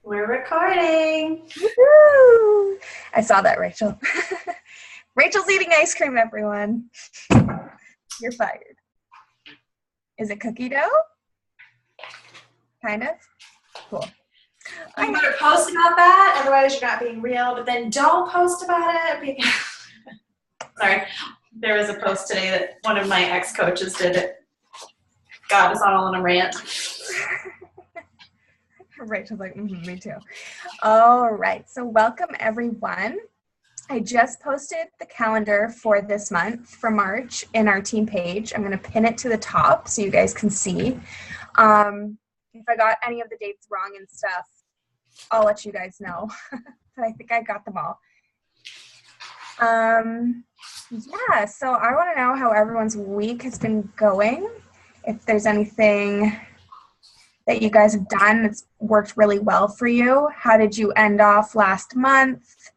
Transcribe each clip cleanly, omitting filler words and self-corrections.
We're recording. Woo! I saw that, Rachel. Rachel's eating ice cream, everyone. You're fired. Is it cookie dough? Kind of? Cool. You better post about that, otherwise you're not being real, but then don't post about it because sorry. There was a post today that one of my ex-coaches did it. Got us all on a rant. Rachel's like, me too. All right, so welcome everyone. I just posted the calendar for this month, for March, in our team page. I'm going to pin it to the top so you guys can see. If I got any of the dates wrong and stuff, I'll let you guys know. But I think I got them all. Yeah, so I want to know how everyone's week has been going. If there's anything that you guys have done that's worked really well for you. How did you end off last month?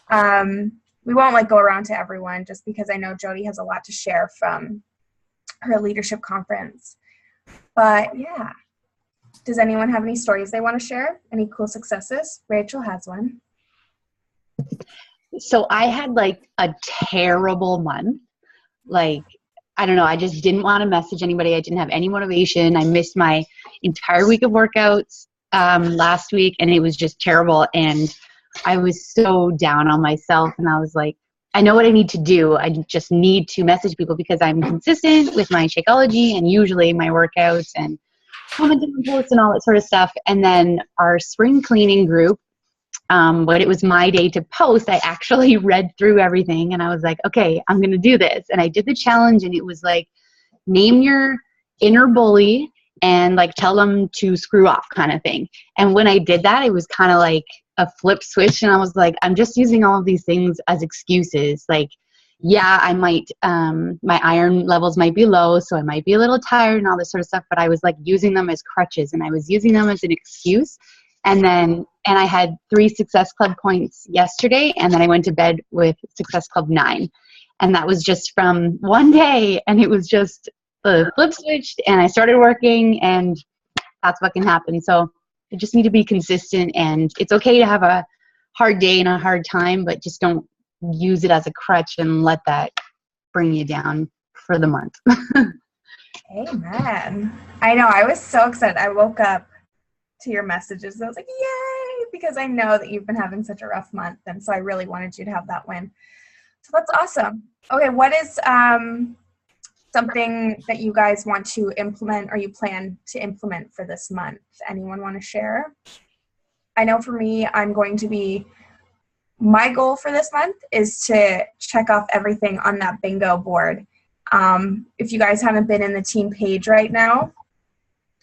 We won't go around to everyone just because I know Jody has a lot to share from her leadership conference. But yeah, does anyone have any stories they want to share? Any cool successes? Rachel has one. So I had a terrible month. I don't know, I just didn't want to message anybody. I didn't have any motivation. I missed my entire week of workouts last week, and it was just terrible. And I was so down on myself, and I was like, I know what I need to do. I just need to message people because I'm consistent with my Shakeology and usually my workouts and commenting on posts and all that sort of stuff. And then our spring cleaning group, when it was my day to post, I actually read through everything and I was like, okay, I'm going to do this. And I did the challenge, and it was name your inner bully and tell them to screw off kind of thing. And when I did that, it was kind of like a flip switch. And I was like, I'm just using all of these things as excuses. Yeah, I might, my iron levels might be low, so I might be a little tired and all this sort of stuff, but I was using them as crutches and I was using them as an excuse. And I had 3 Success Club points yesterday, and then I went to bed with Success Club 9. And that was just from one day, and it was just the flip switched, and I started working, and that's what can happen. So you just need to be consistent, and it's okay to have a hard day and a hard time, but just don't use it as a crutch and let that bring you down for the month. Amen. I know, I was so excited. I woke up to your messages and I was like, yay, because I know that you've been having such a rough month, and so I really wanted you to have that win. So that's awesome. Okay, what is something that you guys want to implement or you plan to implement for this month? Anyone want to share? I know for me, my goal for this month is to check off everything on that bingo board. If you guys haven't been in the team page right now,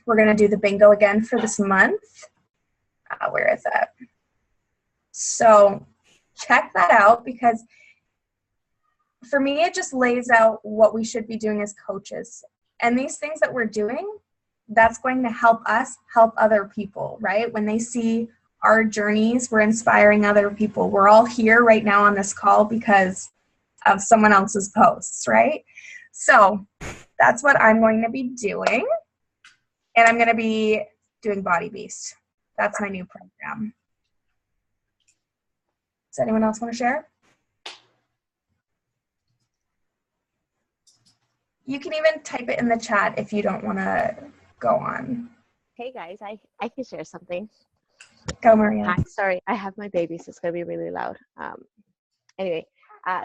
we're going to do the bingo again for this month. Where is that? So check that out, because for me, it just lays out what we should be doing as coaches. And these things that we're doing, that's going to help us help other people, right? When they see our journeys, we're inspiring other people. We're all here right now on this call because of someone else's posts, right? So that's what I'm going to be doing. And I'm going to be doing Body Beast. That's my new program. Does anyone else want to share? You can even type it in the chat if you don't want to go on. Hey guys, I can share something. Go, Maria. Hi, sorry, I have my baby, so it's going to be really loud. Anyway.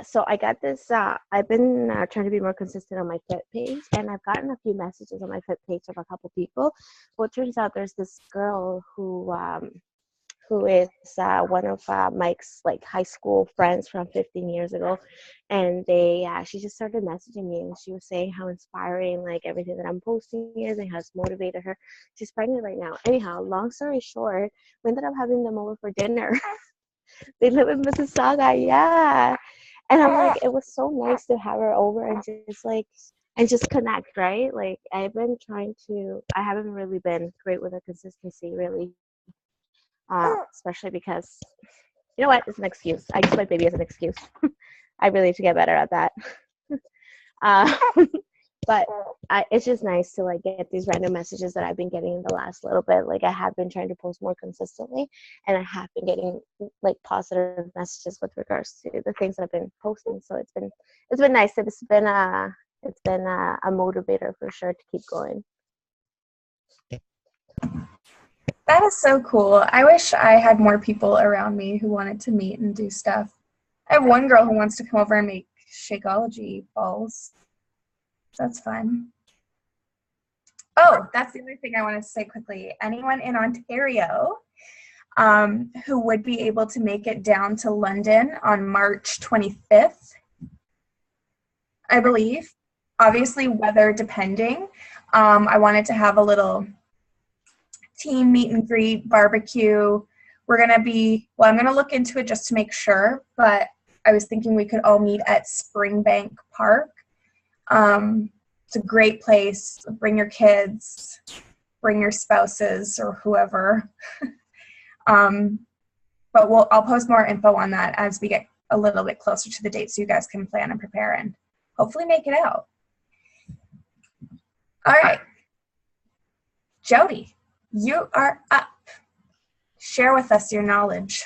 So I got this, I've been trying to be more consistent on my Fit page, and I've gotten a few messages on my Fit page from a couple people. Well, it turns out there's this girl who is one of Mike's high school friends from 15 years ago, and she just started messaging me, and she was saying how inspiring everything that I'm posting is and how it's motivated her. She's pregnant right now. Anyhow, long story short, we ended up having them over for dinner. They live in Mississauga, yeah. And I'm like, it was so nice to have her over and just connect, right? I haven't really been great with the consistency, really. Especially because, you know what, it's an excuse. I use my baby as an excuse. I really need to get better at that. But it's just nice to like get these random messages that I've been getting in the last little bit. Like I have been trying to post more consistently, and I have been getting like positive messages with regards to the things that I've been posting. So it's been nice. It's been a motivator for sure to keep going. That is so cool. I wish I had more people around me who wanted to meet and do stuff. I have one girl who wants to come over and make Shakeology balls. That's fun. Oh, that's the other thing I wanted to say quickly. Anyone in Ontario who would be able to make it down to London on March 25th, I believe. Obviously, weather depending. I wanted to have a little team meet and greet, barbecue. We're going to be, well, I'm going to look into it just to make sure, but I was thinking we could all meet at Springbank Park. It's a great place. Bring your kids, bring your spouses or whoever. But I'll post more info on that as we get a little bit closer to the date so you guys can plan and prepare and hopefully make it out. All right. Jody, you are up. Share with us your knowledge,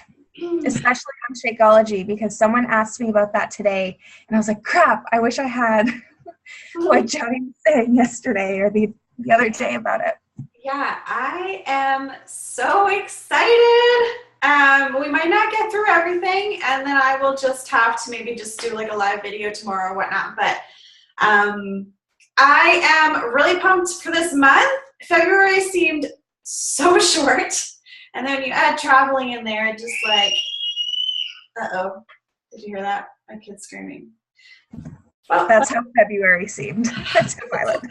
especially on Shakeology, because someone asked me about that today, and I was like, crap, I wish I had what Jody was saying yesterday or the other day about it. Yeah, I am so excited. We might not get through everything, and then I will just have to maybe just do like a live video tomorrow or whatnot, but I am really pumped for this month. February seemed so short, and then you add traveling in there, just like, uh-oh, did you hear that? My kid's screaming. Well, that's how February seemed. That's how Violet.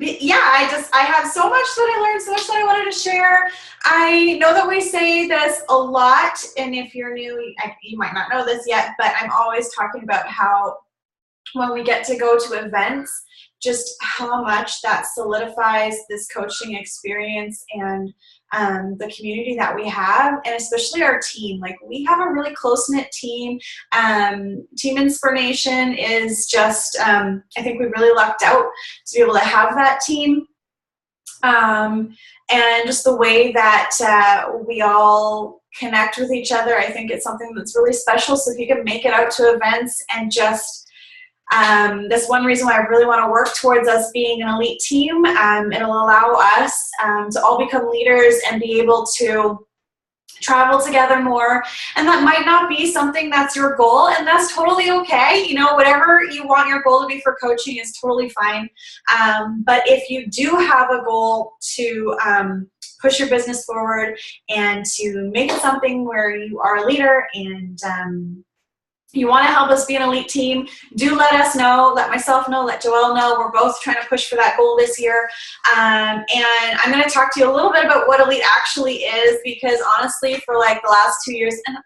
Yeah, I have so much that I learned, so much that I wanted to share. I know that we say this a lot, and if you're new, you might not know this yet, but I'm always talking about how when we get to go to events, just how much that solidifies this coaching experience and the community that we have, and especially our team. Like, we have a really close-knit team. Team Inspiration is just, I think we really lucked out to be able to have that team. And just the way that we all connect with each other, I think it's something that's really special. So if you can make it out to events and just that's one reason why I really want to work towards us being an elite team. It'll allow us to all become leaders and be able to travel together more. And that might not be something that's your goal, and that's totally okay. You know, whatever you want your goal to be for coaching is totally fine. But if you do have a goal to push your business forward and to make it something where you are a leader and you want to help us be an elite team, do let us know, let myself know, let Joelle know. We're both trying to push for that goal this year. And I'm going to talk to you a little bit about what elite actually is, because honestly, for like the last 2 years, and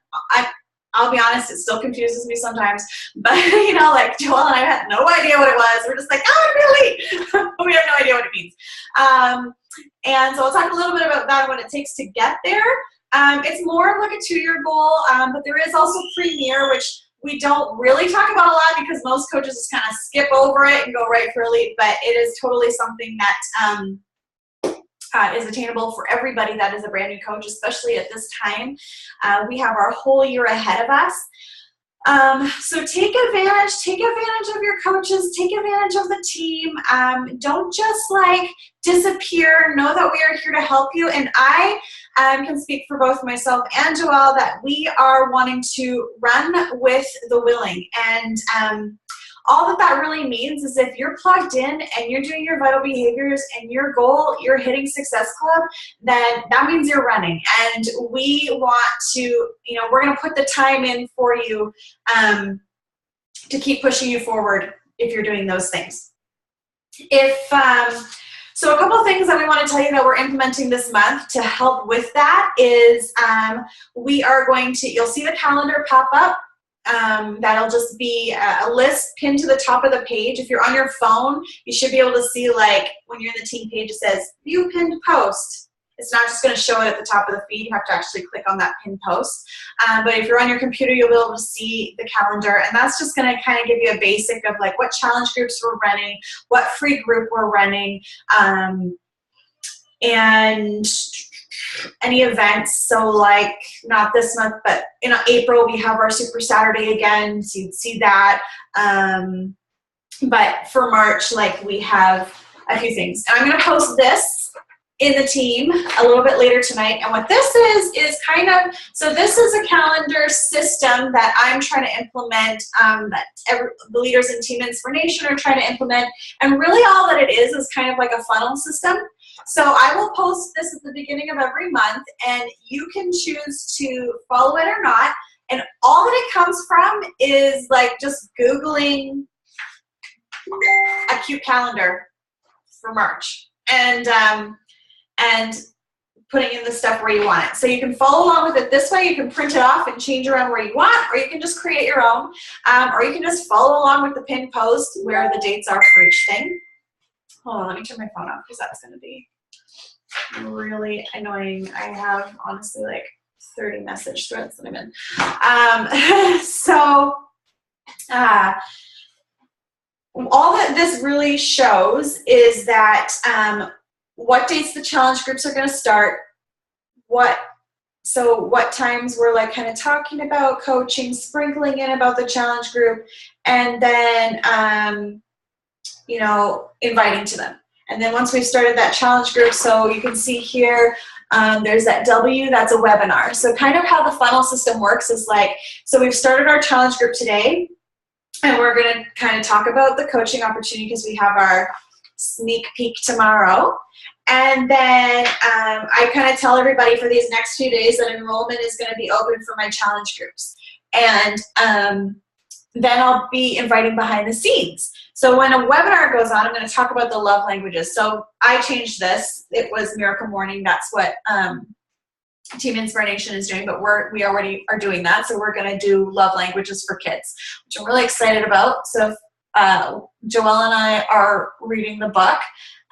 I'll be honest, it still confuses me sometimes, but you know, like Joelle and I had no idea what it was. We're just like, oh, I'm elite. But we have no idea what it means. And so I'll talk a little bit about that and what it takes to get there. It's more of like a 2-year goal, but there is also Premier, which we don't really talk about a lot because most coaches just kind of skip over it and go right for elite, but it is totally something that is attainable for everybody that is a brand new coach, especially at this time. We have our whole year ahead of us. So take advantage of your coaches, take advantage of the team. Don't just like disappear. Know that we are here to help you. And I can speak for both myself and Joelle that we are wanting to run with the willing. And all that really means is if you're plugged in and you're doing your vital behaviors and your goal, you're hitting Success Club, then that means you're running. And we want to, you know, we're going to put the time in for you to keep pushing you forward if you're doing those things. So a couple of things that we want to tell you that we're implementing this month to help with that is we are going to, you'll see the calendar pop up. That'll just be a list pinned to the top of the page. If you're on your phone, you should be able to see, like, when you're in the team page, it says view pinned post. It's not just going to show it at the top of the feed. You have to actually click on that pin post. But if you're on your computer, you'll be able to see the calendar. And that's just going to kind of give you a basic of like what challenge groups we're running, what free group we're running, and any events. So like not this month, but in April, we have our Super Saturday again. So you'd see that. But for March, like we have a few things. And I'm going to post this in the team a little bit later tonight. And what this is kind of, so this is a calendar system that I'm trying to implement, that the leaders in Team Inspiration are trying to implement. And really all that it is kind of like a funnel system. So I will post this at the beginning of every month, and you can choose to follow it or not. And all that it comes from is like just Googling a cute calendar for March and putting in the stuff where you want it. So you can follow along with it this way. You can print it off and change around where you want, or you can just create your own, or you can just follow along with the pin post where the dates are for each thing. Hold on, let me turn my phone off because that's going to be really annoying. I have honestly like 30 message threads that I'm in. All that this really shows is that what dates the challenge groups are going to start, what times we're like kind of talking about coaching, sprinkling in about the challenge group, and then inviting to them. And then once we've started that challenge group, so you can see here, there's that W, that's a webinar. So kind of how the funnel system works is like, so we've started our challenge group today, and we're going to kind of talk about the coaching opportunity because we have our sneak peek tomorrow. And then I kind of tell everybody for these next few days that enrollment is going to be open for my challenge groups. And then I'll be inviting behind the scenes. So when a webinar goes on, I'm going to talk about the love languages. So I changed this. It was Miracle Morning. That's what Team Inspiration is doing, but we already are doing that. So we're going to do love languages for kids, which I'm really excited about. So Joelle and I are reading the book.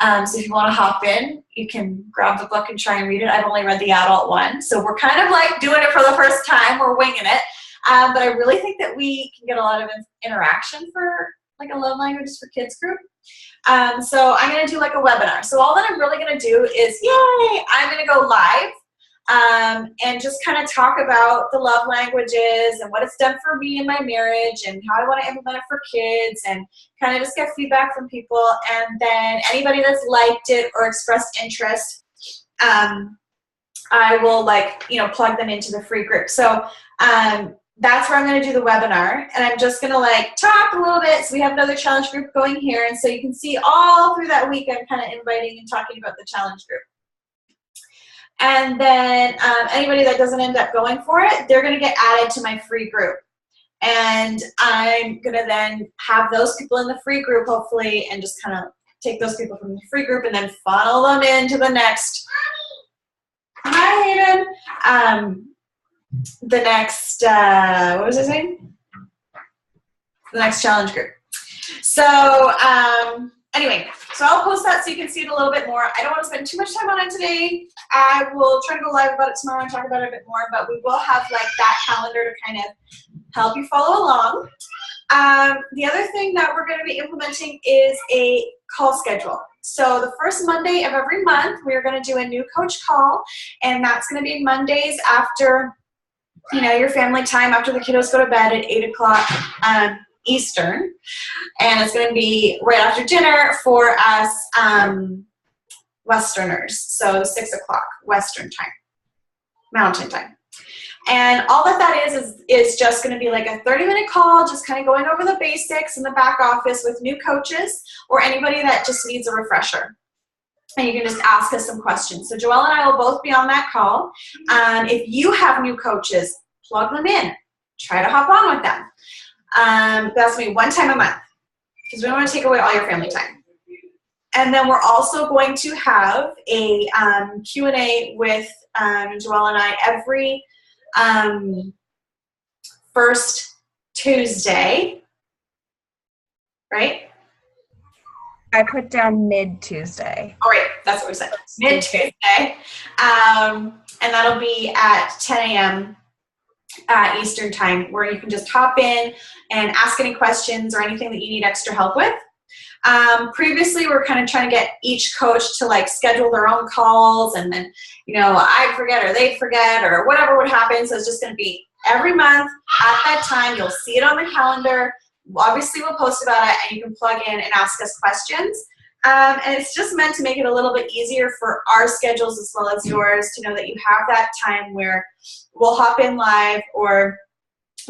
So if you want to hop in, you can grab the book and try and read it. I've only read the adult one. So we're kind of like doing it for the first time. We're winging it. But I really think that we can get a lot of interaction for like a love languages for kids group. So I'm going to do like a webinar. So all that I'm really going to do is, I'm going to go live and just kind of talk about the love languages and what it's done for me in my marriage and how I want to implement it for kids and kind of just get feedback from people. And then anybody that's liked it or expressed interest, I will plug them into the free group. So that's where I'm going to do the webinar, and I'm just going to talk a little bit. So we have another challenge group going here, and so you can see all through that week I'm kind of inviting and talking about the challenge group. And then anybody that doesn't end up going for it, they're going to get added to my free group. And I'm going to then have those people in the free group, hopefully, and just kind of take those people from the free group and then funnel them into the next. Hi, Hayden. The next, what was his name? The next challenge group. So anyway, so I'll post that so you can see it a little bit more. I don't want to spend too much time on it today. I will try to go live about it tomorrow and talk about it a bit more, but we will have that calendar to kind of help you follow along. The other thing that we're going to be implementing is a call schedule. So the first Monday of every month, we're going to do a new coach call, and that's going to be Mondays after your family time, after the kiddos go to bed at 8 o'clock Eastern. And it's going to be right after dinner for us Westerners. So 6 o'clock Western time, Mountain time. And all that is just going to be like a 30-minute call, just kind of going over the basics in the back office with new coaches or anybody that just needs a refresher. And you can just ask us some questions. So Joelle and I will both be on that call. If you have new coaches, plug them in. Try to hop on with them. That's going to be one time a month because we don't want to take away all your family time. And then we're also going to have a Q&A with Joelle and I every first Tuesday, right? I put down mid-Tuesday. All right, that's what we said. Mid-Tuesday. And that'll be at 10 a.m. Eastern time, where you can just hop in and ask any questions or anything that you need extra help with. Previously, we were kind of trying to get each coach to like schedule their own calls, and then, I'd forget or they'd forget or whatever would happen. So it's just going to be every month at that time. You'll see it on the calendar. Obviously, we'll post about it, and you can plug in and ask us questions. And it's just meant to make it a little bit easier for our schedules as well as yours to know that you have that time where we'll hop in live or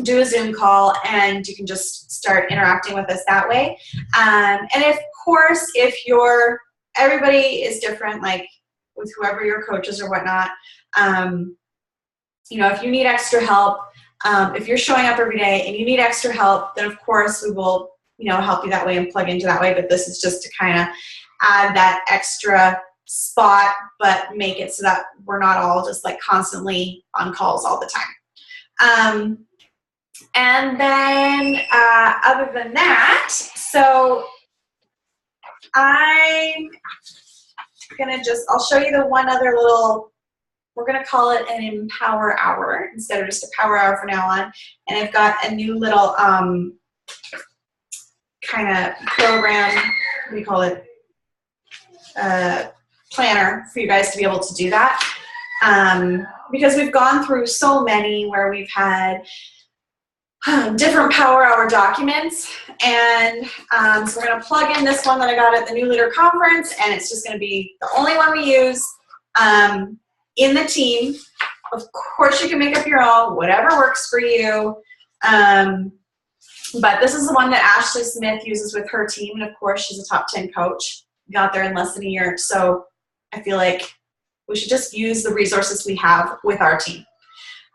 do a Zoom call, and you can just start interacting with us that way. And of course, if everybody is different, like with whoever your coaches or whatnot, if you need extra help, if you're showing up every day and you need extra help, then of course we will, help you that way and plug into that way. But this is just to kind of add that extra spot, but make it so that we're not all just like constantly on calls all the time. And then other than that, so I'm going to I'll show you the one other little, we're going to call it an Empower Hour instead of just a Power Hour from now on. And I've got a new little kind of program, what do you call it, planner for you guys to be able to do that. Because we've gone through so many where we've had different Power Hour documents, and so we're going to plug in this one that I got at the New Leader Conference, and it's just going to be the only one we use in the team. Of course, you can make up your own, whatever works for you, but this is the one that Ashley Smith uses with her team, and of course, she's a top 10 coach. Got there in less than a year, so I feel like we should just use the resources we have with our team.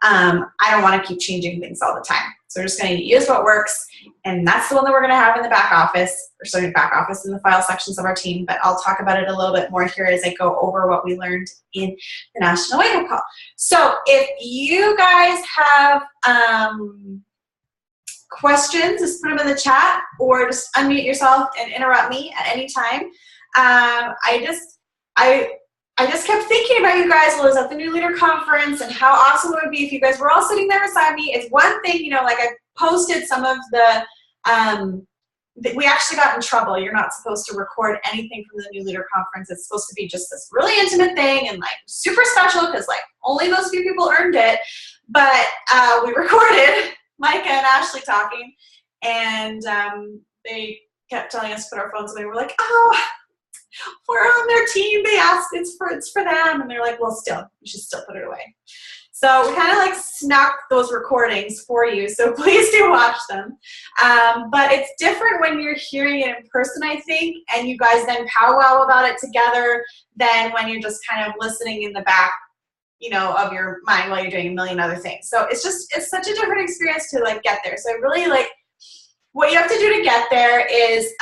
I don't want to keep changing things all the time. So we're just going to use what works, and that's the one that we're going to have in the back office, in the file sections of our team, but I'll talk about it a little bit more here as I go over what we learned in the National Wake Up Call. So if you guys have questions, just put them in the chat or just unmute yourself and interrupt me at any time. I just kept thinking about you guys while I was at the New Leader Conference and how awesome it would be if you guys were all sitting there beside me. It's one thing, like I posted some of we actually got in trouble. You're not supposed to record anything from the New Leader Conference. It's supposed to be just this really intimate thing and like super special because like only those few people earned it. But we recorded Micah and Ashley talking, and they kept telling us to put our phones away. We're like, oh, we're on their team. They asked, it's for them. And they're like, well, still, you should still put it away. So we kind of like snuck those recordings for you. So please do watch them. But it's different when you're hearing it in person, I think, and you guys then powwow about it together than when you're just kind of listening in the back, of your mind while you're doing a million other things. So it's such a different experience to like get there. So I really like what you have to do to get there is,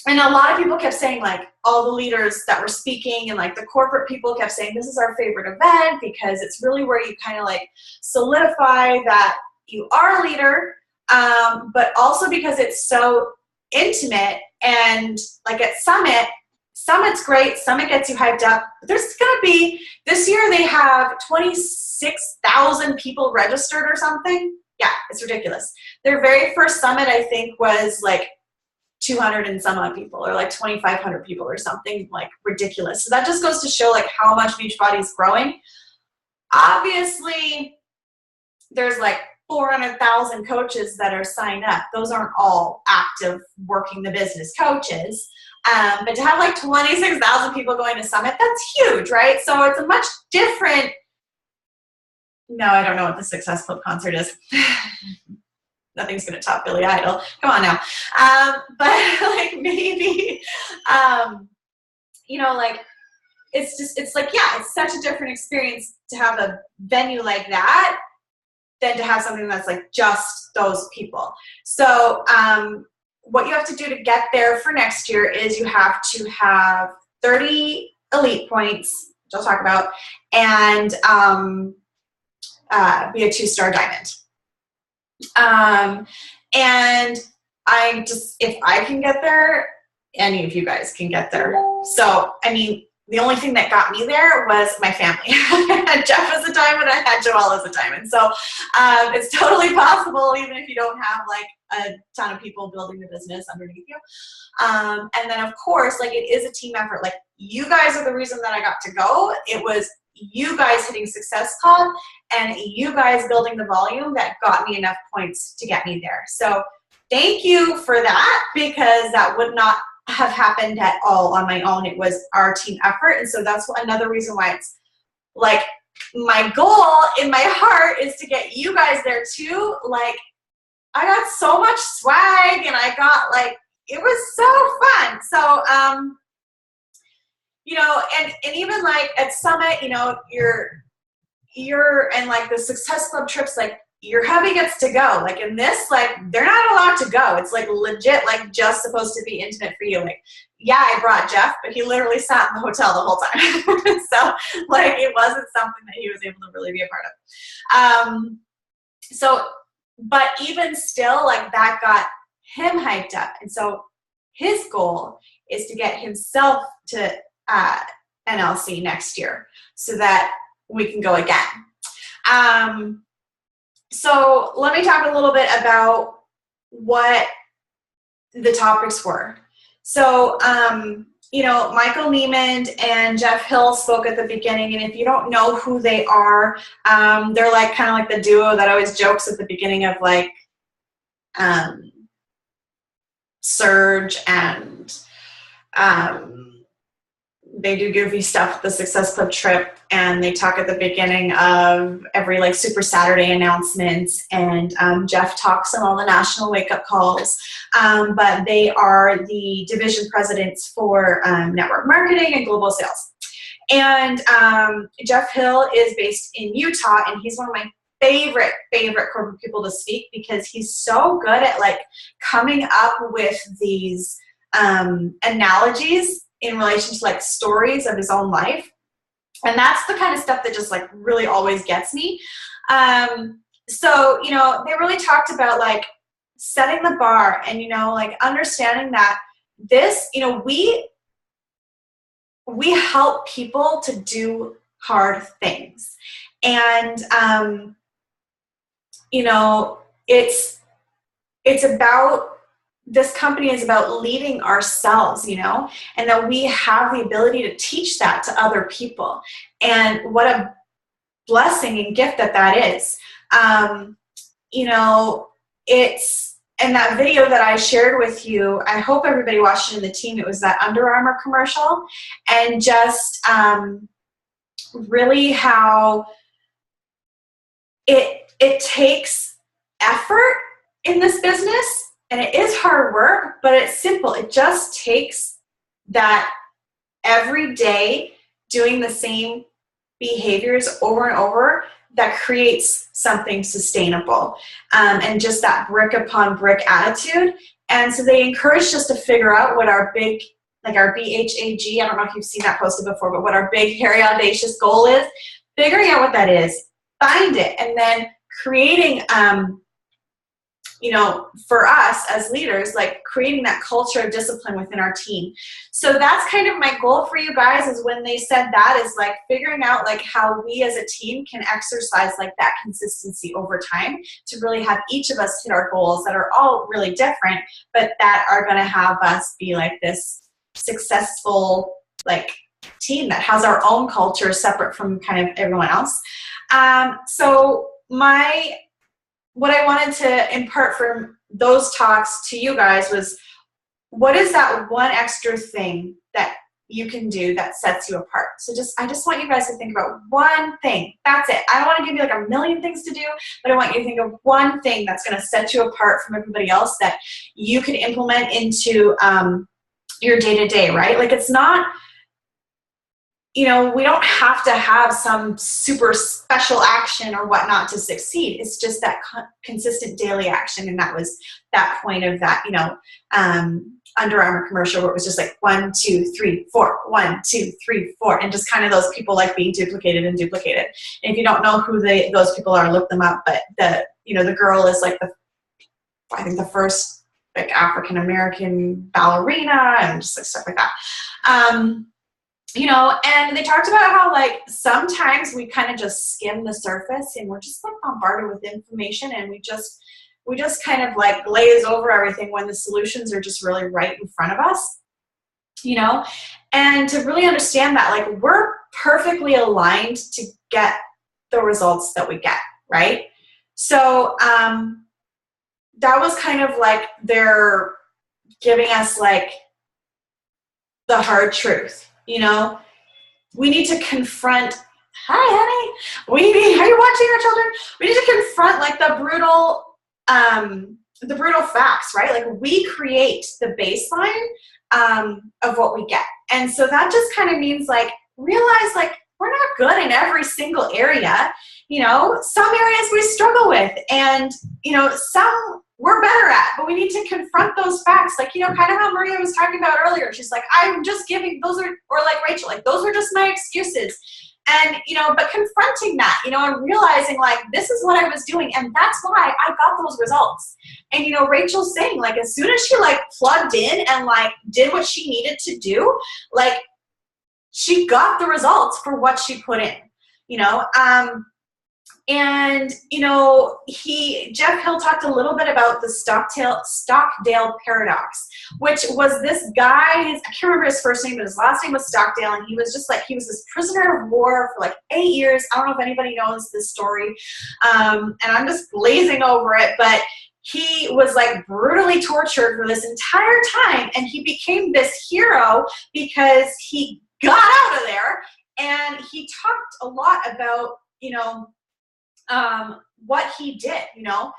and a lot of people kept saying, like, all the leaders that were speaking and, like, the corporate people kept saying, this is our favorite event because it's really where you kind of, like, solidify that you are a leader, but also because it's so intimate. And, like, at Summit's great. Summit gets you hyped up. But there's going to be, this year they have 26,000 people registered or something. Yeah, it's ridiculous. Their very first Summit, I think, was, like, 200 and some odd people or like 2,500 people or something like ridiculous. So that just goes to show like how much Beachbody is growing. Obviously, there's like 400,000 coaches that are signed up. Those aren't all active working the business coaches. But to have like 26,000 people going to Summit, that's huge, right? So it's a much different, no, I don't know what the Success Club concert is. Nothing's going to top Billy Idol. Come on now. But like maybe, like it's like, yeah, it's such a different experience to have a venue like that than to have something that's like just those people. So what you have to do to get there for next year is you have to have 30 elite points, which I'll talk about, and be a 2-star diamond. And if I can get there, any of you guys can get there. So, I mean, the only thing that got me there was my family. I had Jeff as a diamond, I had Joelle as a diamond. So it's totally possible, even if you don't have like a ton of people building the business underneath you. And then of course, like it is a team effort. Like you guys are the reason that I got to go. It was you guys hitting Success Club and you guys building the volume that got me enough points to get me there. So thank you for that, because that would not have happened at all on my own. It was our team effort. And so that's another reason why it's like my goal in my heart is to get you guys there too. Like I got so much swag and I got like, it was so fun. So, you know, and even like at Summit, you know, you're and like the Success Club trips, like your hubby gets to go. Like in this, like they're not allowed to go. It's like legit, like just supposed to be intimate for you. Like, yeah, I brought Jeff, but he literally sat in the hotel the whole time. So like it wasn't something that he was able to really be a part of. So, but even still, like that got him hyped up. And so his goal is to get himself to NLC next year so that we can go again. So let me talk a little bit about what the topics were. So, you know, Michael Niemand and Jeff Hill spoke at the beginning, and if you don't know who they are, they're like kind of like the duo that always jokes at the beginning of like Surge, and they do goofy stuff at the Success Club trip, and they talk at the beginning of every like Super Saturday announcements, and Jeff talks on all the national wake-up calls, but they are the division presidents for network marketing and global sales. And Jeff Hill is based in Utah, and he's one of my favorite corporate people to speak, because he's so good at like coming up with these analogies in relation to like stories of his own life. And that's the kind of stuff that just like really always gets me. So, you know, they really talked about like setting the bar and, you know, like understanding that this, you know, we help people to do hard things. And, you know, it's about, this company is about leading ourselves, you know, and that we have the ability to teach that to other people. And what a blessing and gift that is. You know, it's, and that video that I shared with you, I hope everybody watched it in the team. It was that Under Armour commercial, and just really how it takes effort in this business. And it is hard work, but it's simple. It just takes that every day doing the same behaviors over and over that creates something sustainable, and just that brick upon brick attitude. And so they encouraged us to figure out what our big, like our BHAG, I don't know if you've seen that posted before, but what our big, hairy, audacious goal is, figuring out what that is, find it, and then creating, you know, for us as leaders, like creating that culture of discipline within our team. So that's kind of my goal for you guys, is when they said that, is like figuring out like how we as a team can exercise like that consistency over time to really have each of us hit our goals that are all really different, but that are going to have us be like this successful like team that has our own culture separate from kind of everyone else. So what I wanted to impart from those talks to you guys was, what is that one extra thing that you can do that sets you apart? So I just want you guys to think about one thing. That's it. I don't want to give you like a million things to do, but I want you to think of one thing that's going to set you apart from everybody else that you can implement into your day-to-day, right? Like it's not, you know, we don't have to have some super special action or whatnot to succeed. It's just that consistent daily action. And that was that point of that, you know, Under Armour commercial where it was just like 1, 2, 3, 4, 1, 2, 3, 4, and just kind of those people like being duplicated. And if you don't know who those people are, look them up. But the girl is like I think the first like African American ballerina and just like stuff like that. You know, and they talked about how like sometimes we kind of just skim the surface and we're just like bombarded with information, and we just kind of like glaze over everything when the solutions are just really right in front of us, you know. And to really understand that, like, we're perfectly aligned to get the results that we get, right? So that was kind of like they're giving us like the hard truth, you know. We need to confront, hi honey, are you watching our children? We need to confront like the brutal facts, right? Like, we create the baseline of what we get. And so that just kind of means like, realize like, we're not good in every single area. You know, some areas we struggle with, and, you know, some we're better at, but we need to confront those facts. Like, you know, kind of how Maria was talking about earlier. She's like, I'm just giving, those are, or like Rachel, like, those are just my excuses. And, you know, but confronting that, you know, and realizing like, this is what I was doing, and that's why I got those results. And, you know, Rachel's saying like, as soon as she like plugged in and like did what she needed to do, like, she got the results for what she put in, you know. And, you know, Jeff Hill talked a little bit about the Stockdale paradox, which was this guy, I can't remember his first name, but his last name was Stockdale, and he was just like, he was this prisoner of war for like 8 years. I don't know if anybody knows this story, and I'm just glazing over it, but he was like brutally tortured for this entire time, and he became this hero because he got out of there. And he talked a lot about, you know, what he did, you know,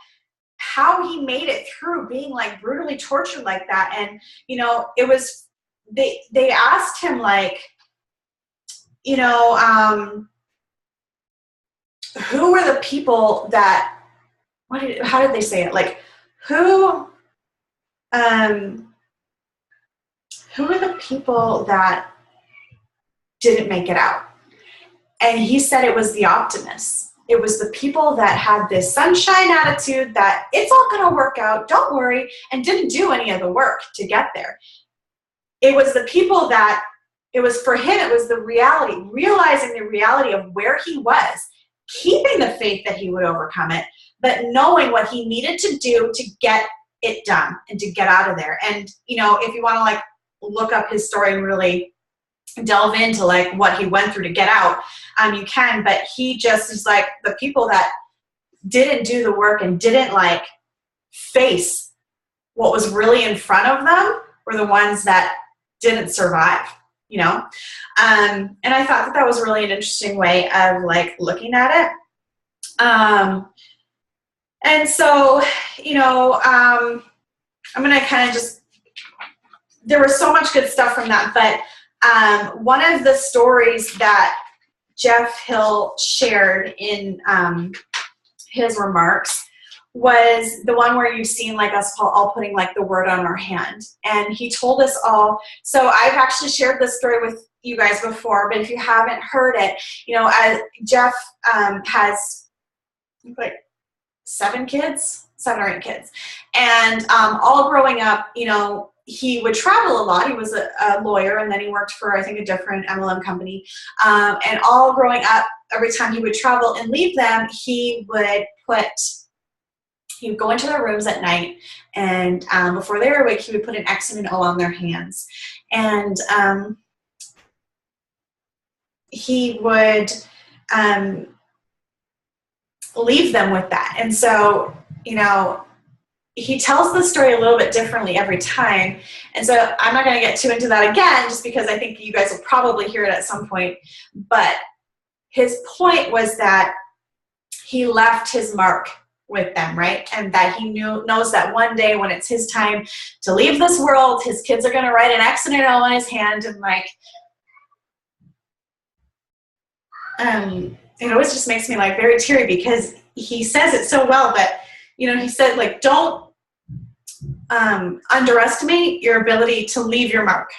how he made it through being like brutally tortured like that. And, you know, it was, they asked him like, you know, who were the people that, how did they say it? Like, who are the people that didn't make it out? And he said it was the optimists. It was the people that had this sunshine attitude that it's all going to work out, don't worry, and didn't do any of the work to get there. It was the people that, it was for him, it was the reality, realizing the reality of where he was, keeping the faith that he would overcome it, but knowing what he needed to do to get it done and to get out of there. And, you know, if you want to like look up his story and really delve into like what he went through to get out, you can, but he just is like, the people that didn't do the work and didn't like face what was really in front of them were the ones that didn't survive, you know. And I thought that was really an interesting way of like looking at it. And so, you know, I'm gonna kind of just, there was so much good stuff from that, but one of the stories that Jeff Hill shared in his remarks was the one where you've seen like us all putting like the word on our hand. And he told us all, so I've actually shared this story with you guys before, but if you haven't heard it, you know, Jeff has like 7 or 8 kids. And all growing up, you know, he would travel a lot. He was a lawyer, and then he worked for, I think, a different MLM company. And all growing up, every time he would travel and leave them, he would go into their rooms at night, and before they were awake, he would put an X and an O on their hands. And he would leave them with that. And so, you know, he tells the story a little bit differently every time. And so I'm not going to get too into that again, just because I think you guys will probably hear it at some point. But his point was that he left his mark with them, right? And that he knows that one day when it's his time to leave this world, his kids are going to write an X and an O on his hand. And like, it always just makes me like very teary, because he says it so well. That, you know, he said like, don't underestimate your ability to leave your mark.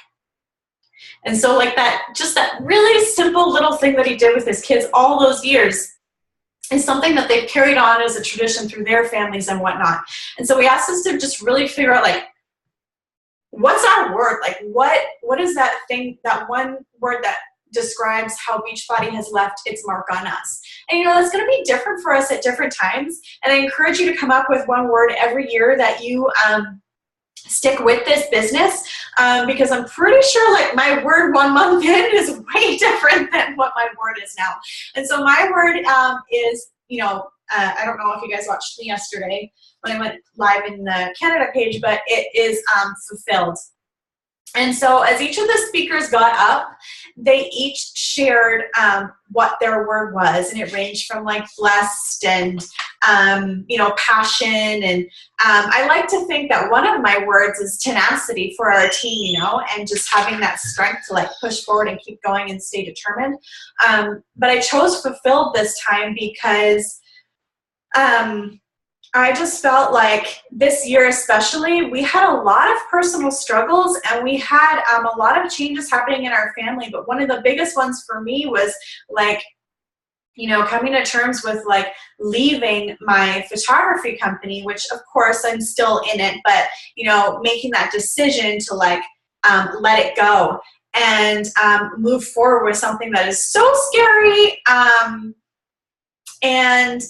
And so like that, just that really simple little thing that he did with his kids all those years, is something that they've carried on as a tradition through their families and whatnot. And so we asked us to just really figure out, like, what's our word? Like, what is that thing, that one word that describes how Beachbody has left its mark on us? And, you know, it's going to be different for us at different times. And I encourage you to come up with one word every year that you stick with this business, because I'm pretty sure, like, my word 1 month in is way different than what my word is now. And so my word is, you know, I don't know if you guys watched me yesterday when I went live in the Canada page, but it is fulfilled. And so as each of the speakers got up, they each shared what their word was, and it ranged from, like, blessed and, you know, passion. And I like to think that one of my words is tenacity for our team, you know, and just having that strength to, like, push forward and keep going and stay determined. But I chose fulfilled this time because I just felt like this year especially, we had a lot of personal struggles, and we had a lot of changes happening in our family. But one of the biggest ones for me was, like, you know, coming to terms with, like, leaving my photography company, which of course I'm still in it, but, you know, making that decision to, like, let it go and move forward with something that is so scary, and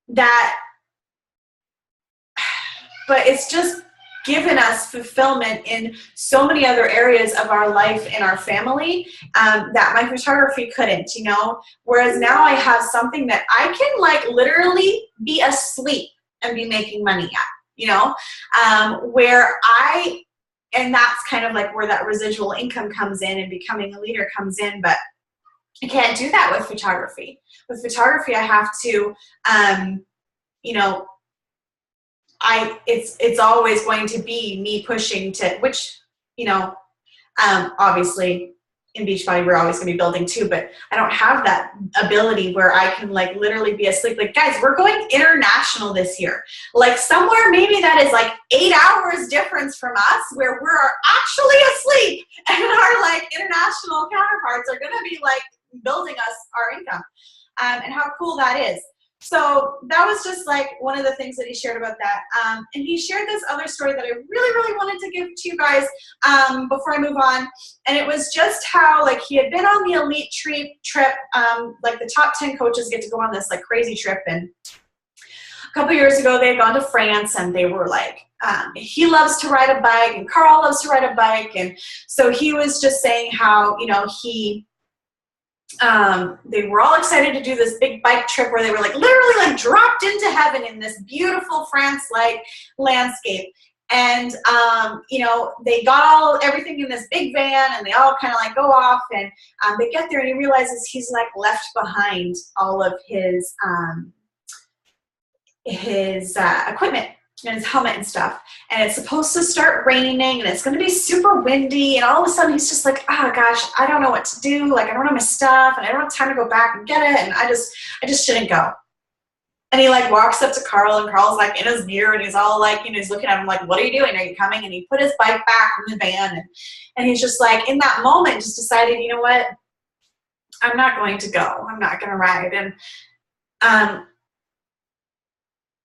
that, but it's just given us fulfillment in so many other areas of our life and our family that my photography couldn't, you know. Whereas now I have something that I can, like, literally be asleep and be making money at, you know, and that's kind of like where that residual income comes in and becoming a leader comes in. But I can't do that with photography. With photography, I have to, you know, it's always going to be me pushing to, which, you know, obviously in Beachbody we're always going to be building too, but I don't have that ability where I can, like, literally be asleep. Like, guys, we're going international this year. Like, somewhere maybe that is, like, 8 hours difference from us, where we're actually asleep, and our, like, international counterparts are going to be, like, building us our income, and how cool that is. So that was just, like, one of the things that he shared about that. And he shared this other story that I really, really wanted to give to you guys before I move on. And it was just how, like, he had been on the elite trip, like, the top 10 coaches get to go on this, like, crazy trip. And a couple years ago, they had gone to France, and they were, like, he loves to ride a bike, and Carl loves to ride a bike. And so he was just saying how, you know, they were all excited to do this big bike trip where they were, like, literally, like, dropped into heaven in this beautiful France-like landscape. And, you know, they got everything in this big van, and they all kind of, like, go off, and they get there, and he realizes he's, like, left behind all of his equipment and his helmet and stuff. And it's supposed to start raining, and it's going to be super windy, and all of a sudden he's just like, oh gosh, I don't know what to do. Like, I don't have my stuff, and I don't have time to go back and get it, and I just shouldn't go. And he, like, walks up to Carl, and Carl's, like, in his mirror, and he's all, like, you know, he's looking at him like, what are you doing? Are you coming? And he put his bike back in the van, and he's just, like, in that moment just decided, you know what, I'm not going to go. I'm not going to ride. And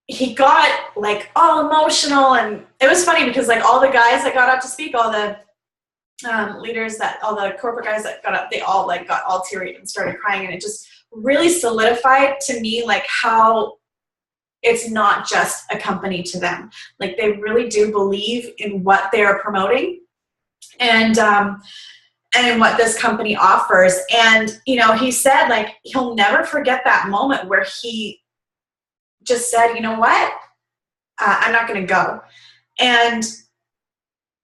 he got, like, all emotional, and it was funny because, like, all the guys that got up to speak, all the leaders, all the corporate guys that got up, they all, like, got all teary and started crying, and it just really solidified to me, like, how it's not just a company to them. Like, they really do believe in what they are promoting, and in what this company offers. And, you know, he said, like, he'll never forget that moment where he just said, you know what, I'm not going to go. And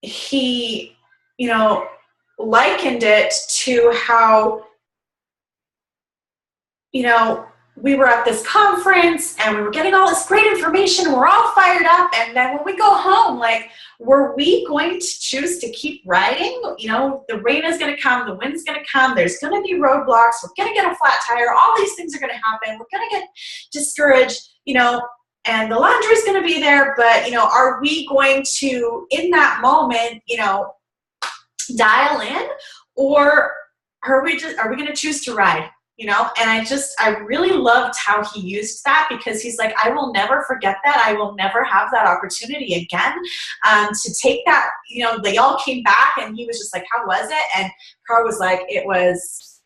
he, you know, likened it to how, you know, we were at this conference, and we were getting all this great information, and we're all fired up, and then when we go home, like, were we going to choose to keep riding? You know, the rain is going to come, the wind's going to come, there's going to be roadblocks, we're going to get a flat tire, all these things are going to happen, we're going to get discouraged, you know, and the laundry's going to be there, but, you know, are we going to, in that moment, you know, dial in, or are we going to choose to ride? you know? And I really loved how he used that, because he's like, I will never forget that. I will never have that opportunity again, to take that, you know. They all came back and he was just like, how was it? And Carl was like, it was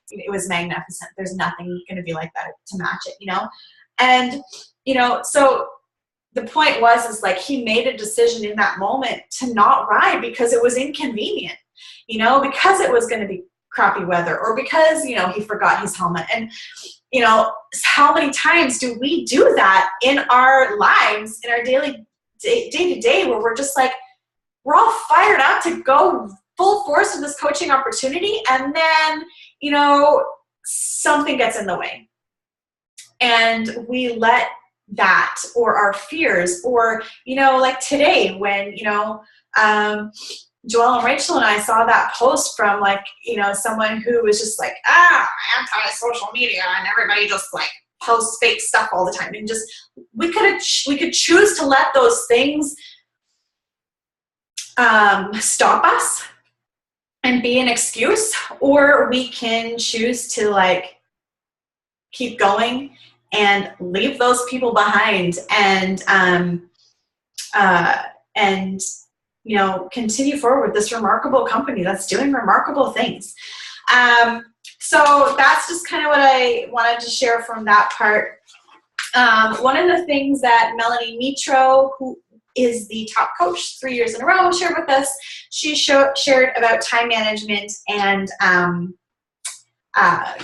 magnificent. There's nothing going to be like that to match it, you know? And, you know, so the point is like, he made a decision in that moment to not ride because it was inconvenient, you know, because it was going to be crappy weather, or because, you know, he forgot his helmet. And, you know, how many times do we do that in our lives, in our daily day to day, where we're just like, we're all fired up to go full force with this coaching opportunity, and then, you know, something gets in the way, and we let that, or our fears, or, you know, like today when, you know, Joelle and Rachel and I saw that post from, like, you know, someone who was just like, anti-social media, and everybody just like posts fake stuff all the time, and just we could choose to let those things stop us and be an excuse, or we can choose to like keep going and leave those people behind, and you know, continue forward with this remarkable company that's doing remarkable things. So that's just kind of what I wanted to share from that part. One of the things that Melanie Mitro, who is the top coach 3 years in a row, shared with us, she shared about time management and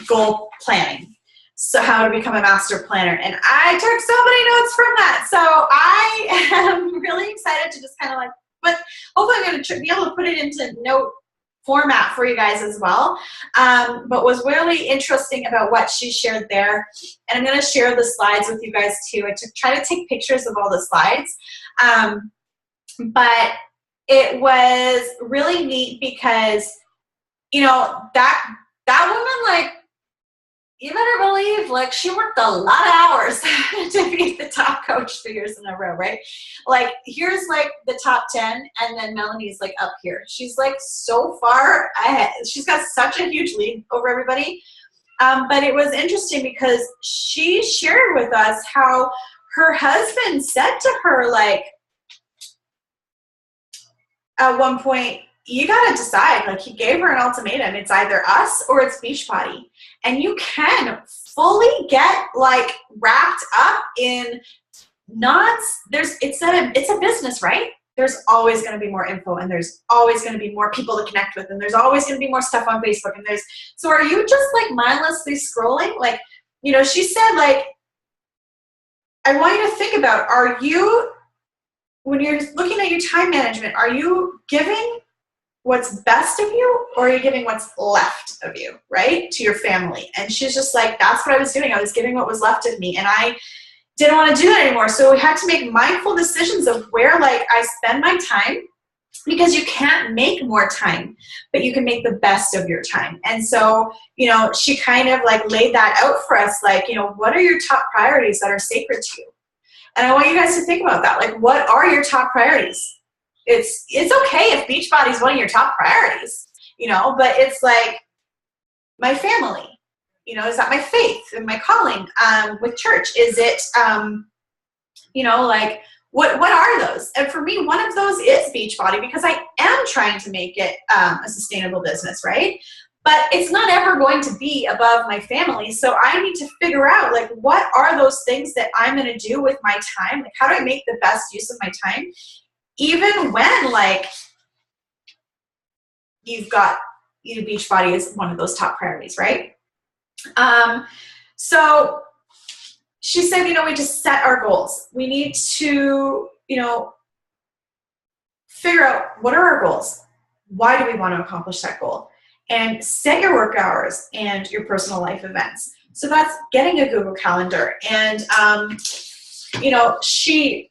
goal planning. So how to become a master planner. And I took so many notes from that. So I am really excited to just kind of like, but hopefully I'm going to be able to put it into note format for you guys as well. But was really interesting about what she shared there. And I'm going to share the slides with you guys too. I try to take pictures of all the slides. But it was really neat because, you know, that woman, like, you better believe, like, she worked a lot of hours to be the top coach 3 years in a row, right? Like, here's like the top 10, and then Melanie's like up here. She's like so far ahead. She's got such a huge lead over everybody. But it was interesting because she shared with us how her husband said to her, like, at one point, you got to decide. Like, he gave her an ultimatum. It's either us or it's Beachbody. And you can fully get like wrapped up in it's a business, right? There's always going to be more info, and there's always going to be more people to connect with, and there's always going to be more stuff on Facebook. And so are you just like mindlessly scrolling? Like, you know, she said, like, I want you to think about, when you're looking at your time management, are you giving what's best of you, or are you giving what's left of you, right, to your family? And she's just like, that's what I was doing. I was giving what was left of me, and I didn't want to do that anymore. So we had to make mindful decisions of where, like, I spend my time, because you can't make more time, but you can make the best of your time. And so, you know, she kind of like laid that out for us, like, you know, what are your top priorities that are sacred to you? And I want you guys to think about that. Like, what are your top priorities? It's okay if Beachbody is one of your top priorities, you know, but it's like, my family, you know, is that my faith and my calling with church? Is it, you know, like, what are those? And for me, one of those is Beachbody, because I am trying to make it a sustainable business, right? But it's not ever going to be above my family. So I need to figure out, like, what are those things that I'm going to do with my time? Like, how do I make the best use of my time? Even when, like, Beachbody is one of those top priorities, right? So she said, you know, we just set our goals. We need to, you know, figure out, what are our goals? Why do we want to accomplish that goal? And set your work hours and your personal life events. So that's getting a Google Calendar. And, you know, she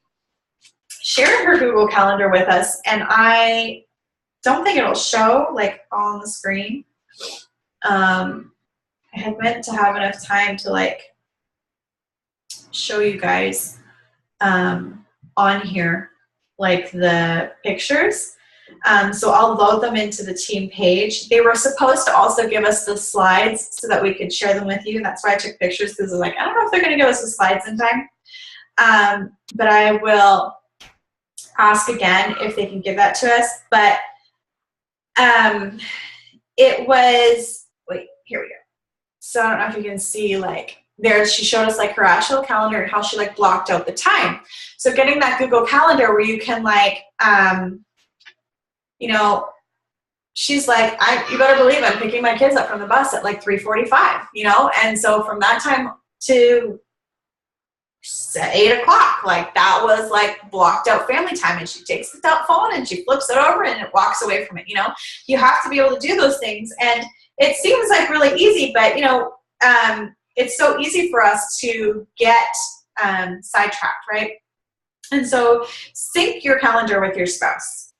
shared her Google Calendar with us, and I don't think it'll show, like, on the screen. I had meant to have enough time to, like, show you guys on here, like, the pictures. So I'll load them into the team page. They were supposed to also give us the slides so that we could share them with you. That's why I took pictures, because I was like, I don't know if they're going to give us the slides in time. But I will ask again if they can give that to us. But it was, wait, here we go. So I don't know if you can see, like, there she showed us like her actual calendar and how she like blocked out the time. So getting that Google Calendar where you can like, you know, she's like, you better believe I'm picking my kids up from the bus at like 3:45, you know? And so from that time to 8 o'clock, like that was like blocked out family time. And she takes the phone and she flips it over and it walks away from it, you know? You have to be able to do those things. And it seems like really easy, but you know, it's so easy for us to get sidetracked, right? And so sync your calendar with your spouse.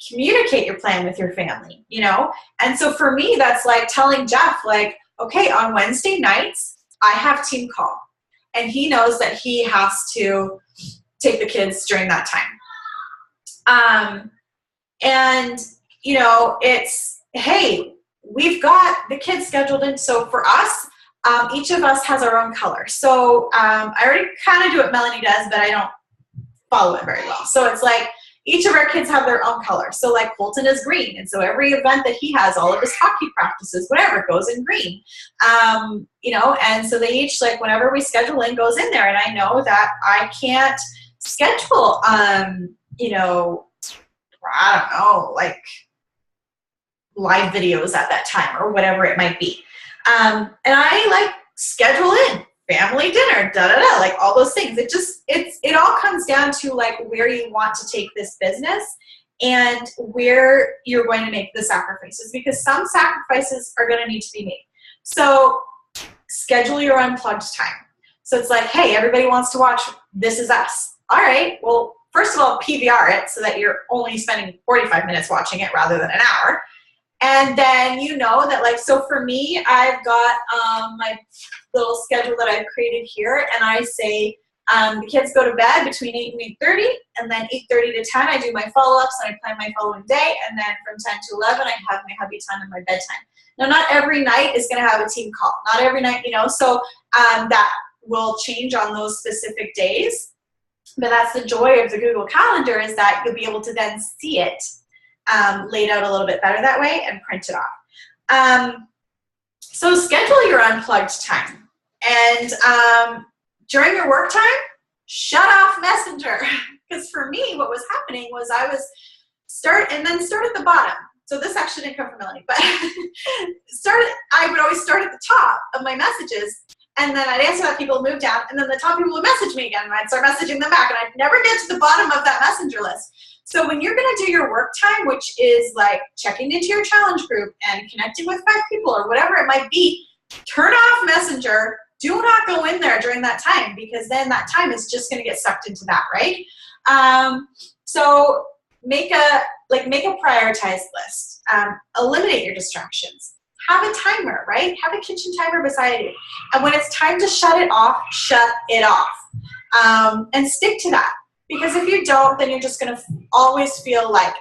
Communicate your plan with your family, you know? And so for me, that's like telling Jeff, like, okay, on Wednesday nights, I have team call. And he knows that he has to take the kids during that time. And, you know, it's, hey, we've got the kids scheduled in. So for us, each of us has our own color. So I already kind of do what Melanie does, but I don't follow it very well. So it's like each of our kids have their own color. So like Colton is green. And so every event that he has, all of his hockey practices, whatever, goes in green. You know, and so they each, like, whenever we schedule in, goes in there. And I know that I can't schedule, you know, I don't know, like live videos at that time or whatever it might be. And I like schedule in family dinner, like all those things. It all comes down to like where you want to take this business and where you're going to make the sacrifices, because some sacrifices are going to need to be made. So schedule your unplugged time. So it's like, hey, everybody wants to watch This Is Us. All right, well, first of all, PVR it so that you're only spending 45 minutes watching it rather than an hour. And then you know that, like, so for me, I've got my little schedule that I've created here, and I say the kids go to bed between 8 and 8:30, and then 8:30 to 10, I do my follow-ups, and I plan my following day, and then from 10 to 11, I have my hubby time and my bedtime. Now, not every night is going to have a team call. Not every night, you know, so that will change on those specific days. But that's the joy of the Google Calendar, is that you'll be able to then see it laid out a little bit better that way and print it off. So schedule your unplugged time. And during your work time, shut off Messenger. Because for me, what was happening was I was start at the bottom. So this actually didn't come from Melanie, but I would always start at the top of my messages, and then I'd answer that, people would move down, and then the top people would message me again, and I'd start messaging them back, and I'd never get to the bottom of that messenger list. So when you're going to do your work time, which is like checking into your challenge group and connecting with 5 people or whatever it might be, turn off Messenger. Do not go in there during that time, because then that time is just going to get sucked into that, right? So make a prioritized list. Eliminate your distractions. Have a timer, right? Have a kitchen timer beside you. And when it's time to shut it off, shut it off. And stick to that. Because if you don't, then you're just going to always feel like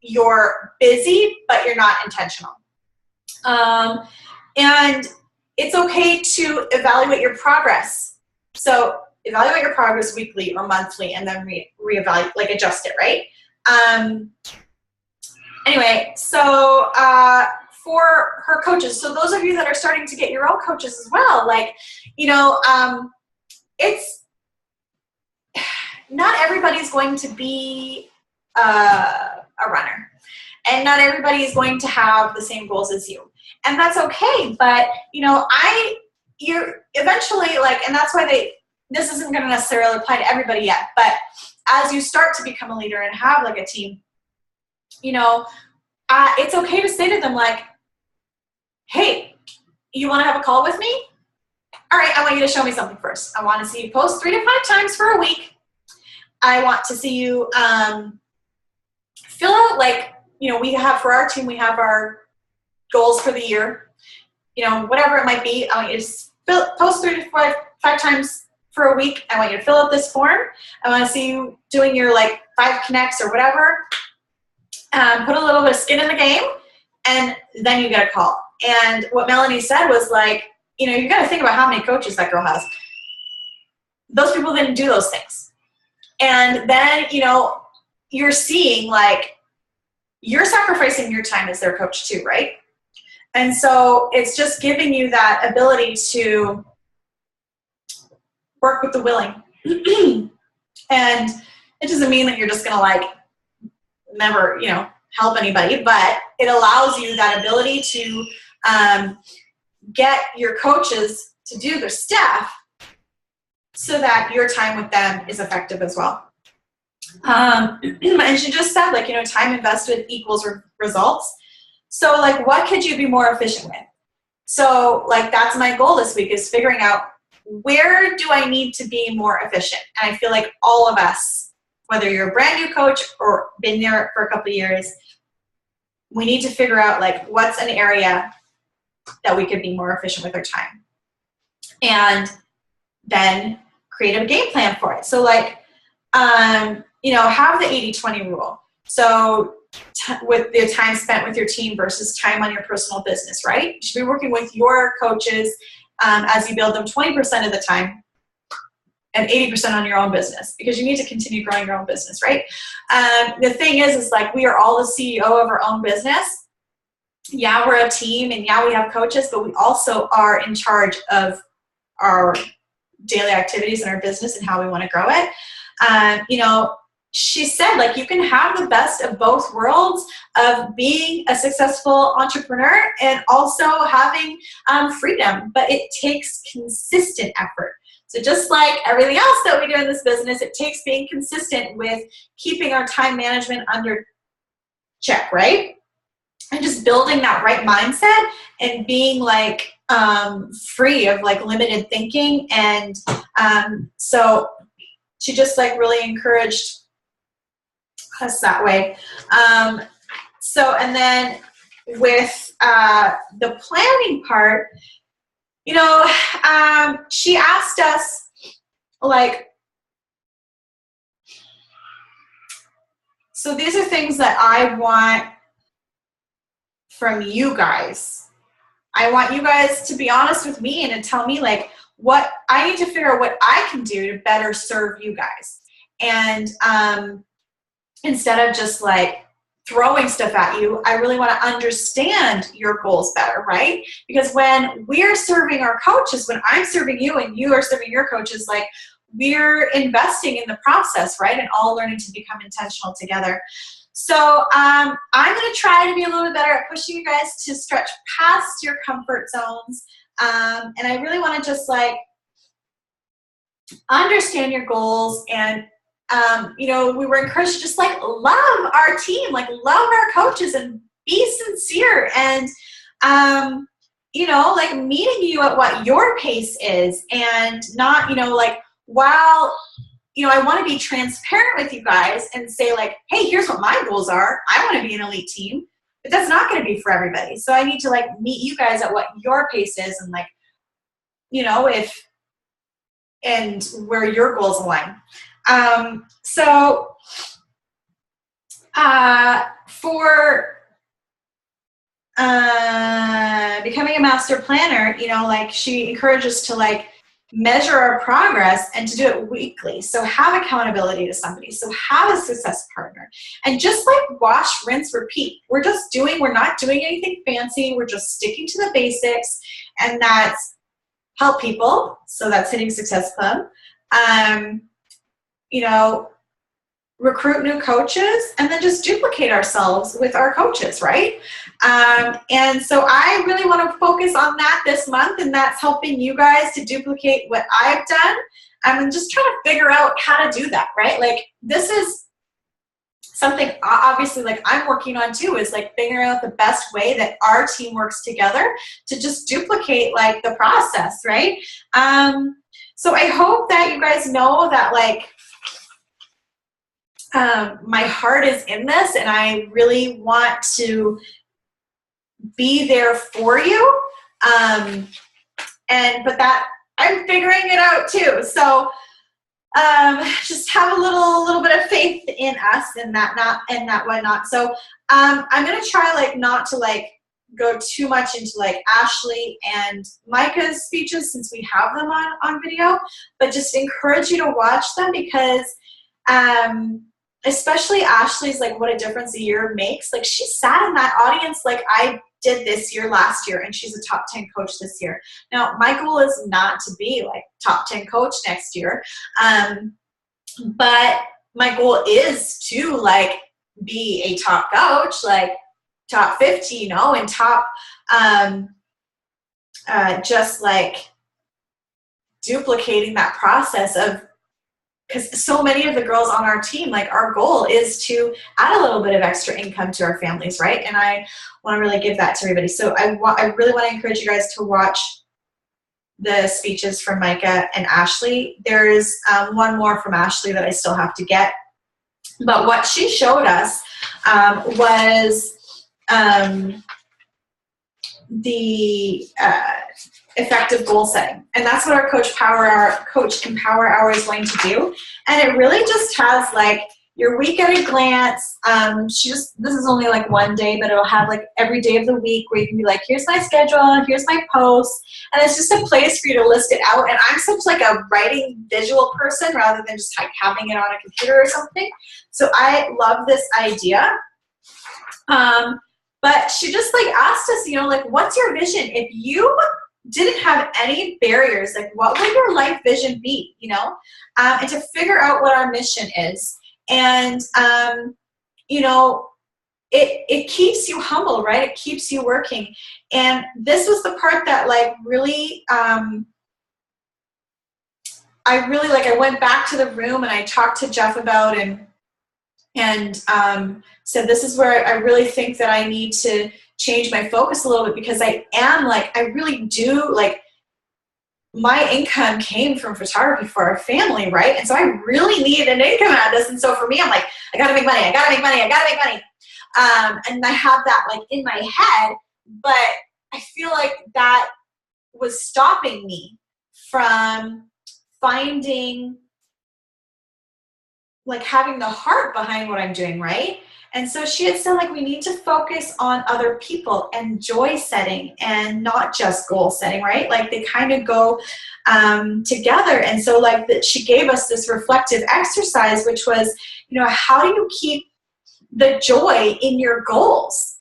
you're busy, but you're not intentional. And it's okay to evaluate your progress. So evaluate your progress weekly or monthly, and then reevaluate, like adjust it, right? Anyway, so for her coaches, so those of you that are starting to get your own coaches as well, like, you know, it's not everybody's going to be a runner, and not everybody is going to have the same goals as you, and that's okay. But you know, you're eventually, like, and that's why this isn't going to necessarily apply to everybody yet, but as you start to become a leader and have like a team, you know, it's okay to say to them, like, hey, you want to have a call with me? All right, I want you to show me something first. I want to see you post 3 to 5 times for a week. I want to see you fill out, like, you know, we have for our team, we have our goals for the year, you know, whatever it might be. I want you to post 3 to 5 times for a week. I want you to fill out this form. I want to see you doing your like 5 connects or whatever. put a little bit of skin in the game, and then you get a call. And what Melanie said was like, you got to think about how many coaches that girl has. Those people didn't do those things. And then, you're seeing like, you're sacrificing your time as their coach too, right? And so it's just giving you that ability to work with the willing. And it doesn't mean that you're just going to like never, help anybody, but it allows you that ability to get your coaches to do their stuff so that your time with them is effective as well. And she just said, like, time invested equals results. So, like, what could you be more efficient with? So, like, that's my goal this week, is figuring out, where do I need to be more efficient? And I feel like all of us, whether you're a brand new coach or been there for a couple of years, we need to figure out, like, what's an area that we could be more efficient with our time. And then create a game plan for it. So, like, have the 80-20 rule. So with the time spent with your team versus time on your personal business, right? You should be working with your coaches as you build them 20% of the time and 80% on your own business, because you need to continue growing your own business, right? The thing is like, we are all the CEO of our own business. Yeah, we're a team, and yeah, we have coaches, but we also are in charge of our daily activities in our business and how we want to grow it. She said, like, you can have the best of both worlds of being a successful entrepreneur and also having freedom, but it takes consistent effort. So just like everything else that we do in this business, it takes being consistent with keeping our time management under check, right? And just building that right mindset and being like free of like limited thinking. And so she just like really encouraged us that way. And then with the planning part, she asked us, like, so these are things that I want from you guys. I want you guys to be honest with me and to tell me, like, what I need to figure out what I can do to better serve you guys. And instead of just like throwing stuff at you, I really want to understand your goals better, right? Because when we're serving our coaches, when I'm serving you and you are serving your coaches, like, we're investing in the process, right? And all learning to become intentional together. So I'm going to try to be a little bit better at pushing you guys to stretch past your comfort zones. And I really want to just like understand your goals. And, we were encouraged to just like love our team, like love our coaches and be sincere and, like meeting you at what your pace is and not, like, while I want to be transparent with you guys and say, like, hey, here's what my goals are. I want to be an elite team, but that's not going to be for everybody. So I need to like meet you guys at what your pace is and like, and where your goals align. For becoming a master planner, like she encourages to like measure our progress and to do it weekly. So have accountability to somebody. So have a success partner and just like wash, rinse, repeat. We're not doing anything fancy. We're just sticking to the basics, and that's help people. So that's hitting Success Club. Recruit new coaches and then just duplicate ourselves with our coaches, right? And so I really want to focus on that this month, and that's helping you guys to duplicate what I've done. I'm just trying to figure out how to do that, right? Like, this is something obviously like I'm working on too, is like figuring out the best way that our team works together to just duplicate like the process, right? So I hope that you guys know that like my heart is in this, and I really want to be there for you. But that I'm figuring it out too. So just have a little bit of faith in us and that whatnot. So I'm gonna try like not to like go too much into like Ashley and Micah's speeches since we have them on video, but just encourage you to watch them because especially Ashley's like what a difference a year makes. Like she sat in that audience like I did this year last year, and she's a top 10 coach this year. Now my goal is not to be like top 10 coach next year, but my goal is to like be a top coach, like top 50, you know, and top just like duplicating that process of, because so many of the girls on our team, like our goal is to add a little bit of extra income to our families, right? And I want to really give that to everybody. So I really want to encourage you guys to watch the speeches from Micah and Ashley. There's one more from Ashley that I still have to get. But what she showed us was the effective goal setting, and that's what our Coach Empower Hour is going to do. And it really just has like your week at a glance. This is only like one day, but it'll have like every day of the week where you can be like, here's my schedule, here's my posts, and it's just a place for you to list it out. And I'm such like a writing visual person rather than just like having it on a computer or something. So I love this idea. But she just like asked us, you know, like, what's your vision? If you didn't have any barriers, like what would your life vision be, you know? And to figure out what our mission is. And, you know, it keeps you humble, right? It keeps you working. And this was the part that like really, I went back to the room and I talked to Jeff about and said, this is where I really think that I need to change my focus a little bit, because I really do, like, my income came from photography for our family, right? And so I really needed an income out of this. And so for me, I'm like, I gotta make money. And I have that like in my head, but I feel like that was stopping me from finding, like, having the heart behind what I'm doing, right? And so she had said, like, we need to focus on other people and joy setting and not just goal setting, right? Like, they kind of go together. And so, like, she gave us this reflective exercise, which was, you know, how do you keep the joy in your goals?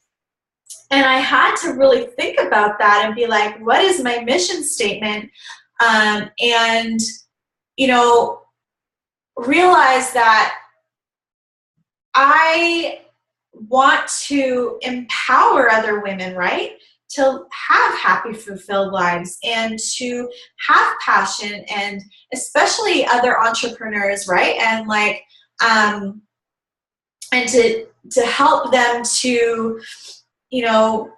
And I had to really think about that and be like, what is my mission statement? And, you know, realize that I want to empower other women, right? To have happy, fulfilled lives and to have passion, and especially other entrepreneurs, right? And like, and to help them to, you know,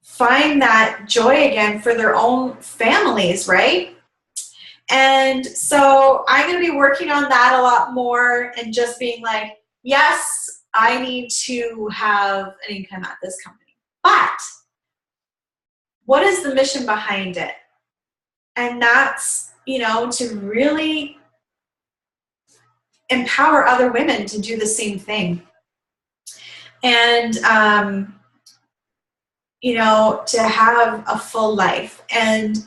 find that joy again for their own families, right? And so I'm going to be working on that a lot more and just being like, yes, I need to have an income at this company, but what is the mission behind it? And that's, you know, to really empower other women to do the same thing. And, you know, to have a full life. And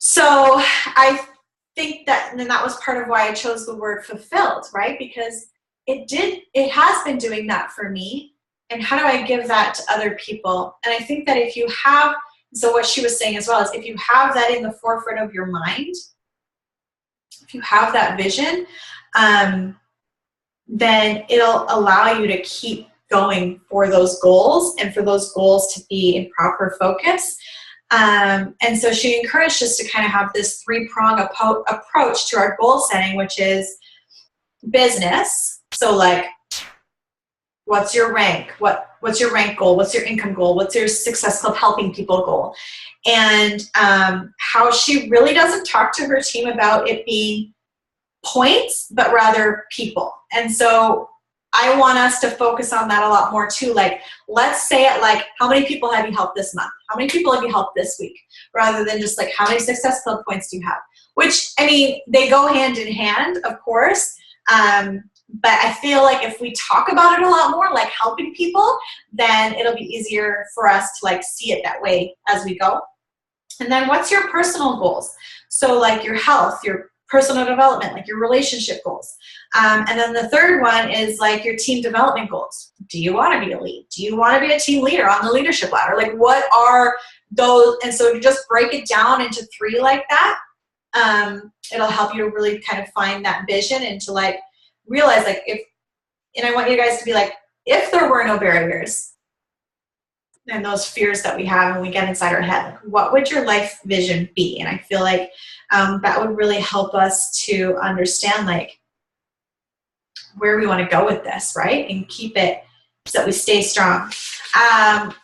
so I think that, and that was part of why I chose the word fulfilled, right? Because it has been doing that for me. And how do I give that to other people? And I think that if you have, so what she was saying as well is, if you have that in the forefront of your mind, if you have that vision, then it'll allow you to keep going for those goals and for those goals to be in proper focus. And so she encouraged us to kind of have this three-prong approach to our goal setting, which is business. So like, what's your rank? What's your rank goal? What's your income goal? What's your Success Club helping people goal? And how she really doesn't talk to her team about it being points, but rather people. And so I want us to focus on that a lot more too. Like, let's say it like, how many people have you helped this month? How many people have you helped this week? Rather than just like, how many Success Club points do you have? Which, I mean, they go hand in hand, of course. But I feel like if we talk about it a lot more, like helping people, then it'll be easier for us to like see it that way as we go. And then what's your personal goals? So like your health, your personal development, like your relationship goals. And then the third one is like your team development goals. Do you want to be a lead? Do you want to be a team leader on the leadership ladder? Like what are those? And so to just break it down into 3 like that, it'll help you to really kind of find that vision and to like realize like and I want you guys to be like, if there were no barriers and those fears that we have and we get inside our head, like, what would your life vision be? And I feel like that would really help us to understand like where we want to go with this, right? And keep it so that we stay strong.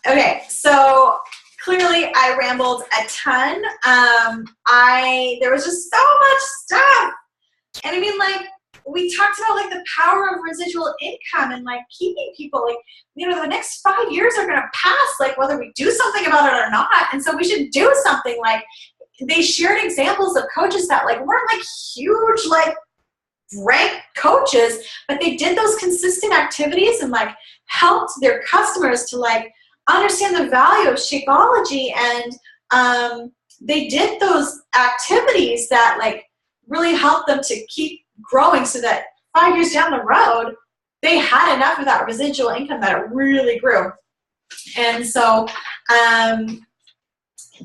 Okay, so clearly I rambled a ton. There was just so much stuff. And I mean, like, we talked about like the power of residual income and like keeping people like, you know, the next 5 years are going to pass, like whether we do something about it or not. And so we should do something. Like they shared examples of coaches that like weren't like huge, like ranked coaches, but they did those consistent activities and like helped their customers to like understand the value of Shakeology. And they did those activities that like really helped them to keep growing so that 5 years down the road, they had enough of that residual income that it really grew. And so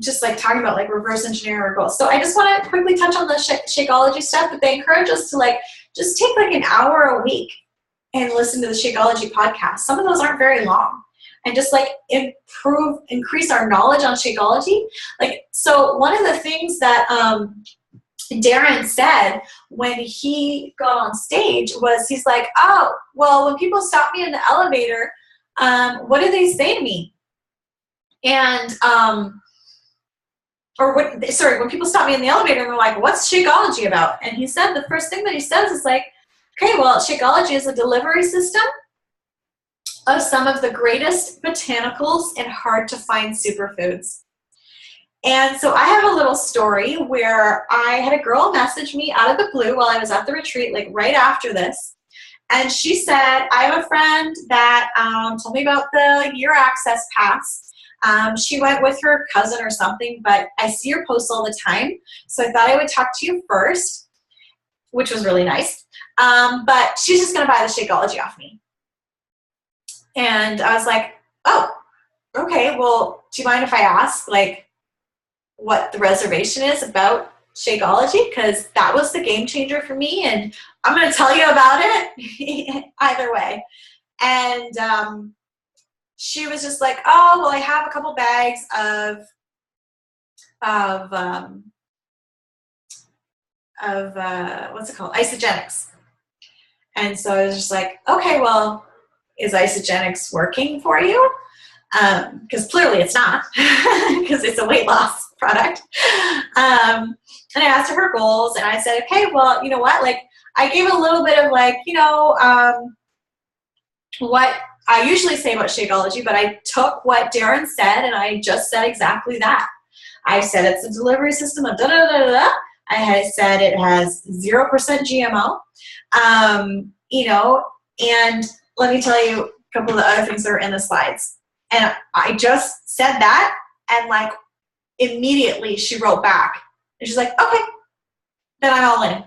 just like talking about like reverse engineering our goals. So I just want to quickly touch on the Shakeology stuff, but they encourage us to like, just take like an hour a week and listen to the Shakeology podcast. Some of those aren't very long. And just like increase our knowledge on Shakeology. Like, so one of the things that Darren said when he got on stage was he's like, oh, well, when people stop me in the elevator, what do they say to me? And, when people stop me in the elevator and they're like, what's Shakeology about? And he said the first thing that he says is like, okay, well, Shakeology is a delivery system of some of the greatest botanicals and hard to find superfoods. And so I have a little story where I had a girl message me out of the blue while I was at the retreat, like right after this. And she said, I have a friend that told me about the Year Access Pass. She went with her cousin or something, but I see her post all the time. So I thought I would talk to you first, which was really nice. But she's just going to buy the Shakeology off me. And I was like, oh, okay, well, do you mind if I ask, like, what the reservation is about Shakeology? Because that was the game changer for me, and I'm going to tell you about it either way. And she was just like, oh, well, I have a couple bags of what's it called? Isogenics. And so I was just like, okay, well, is Isogenics working for you? Because clearly it's not, because it's a weight loss product. And I asked her her goals, and I said, okay, well, you know what? Like, I gave a little bit of like, you know, what I usually say about Shakeology, but I took what Darren said, and I just said exactly that. I said it's a delivery system of da-da-da-da-da. I had said it has 0% GMO. You know, and let me tell you a couple of the other things that are in the slides. And I just said that, and like immediately she wrote back, and she's like, okay, then I'm all in.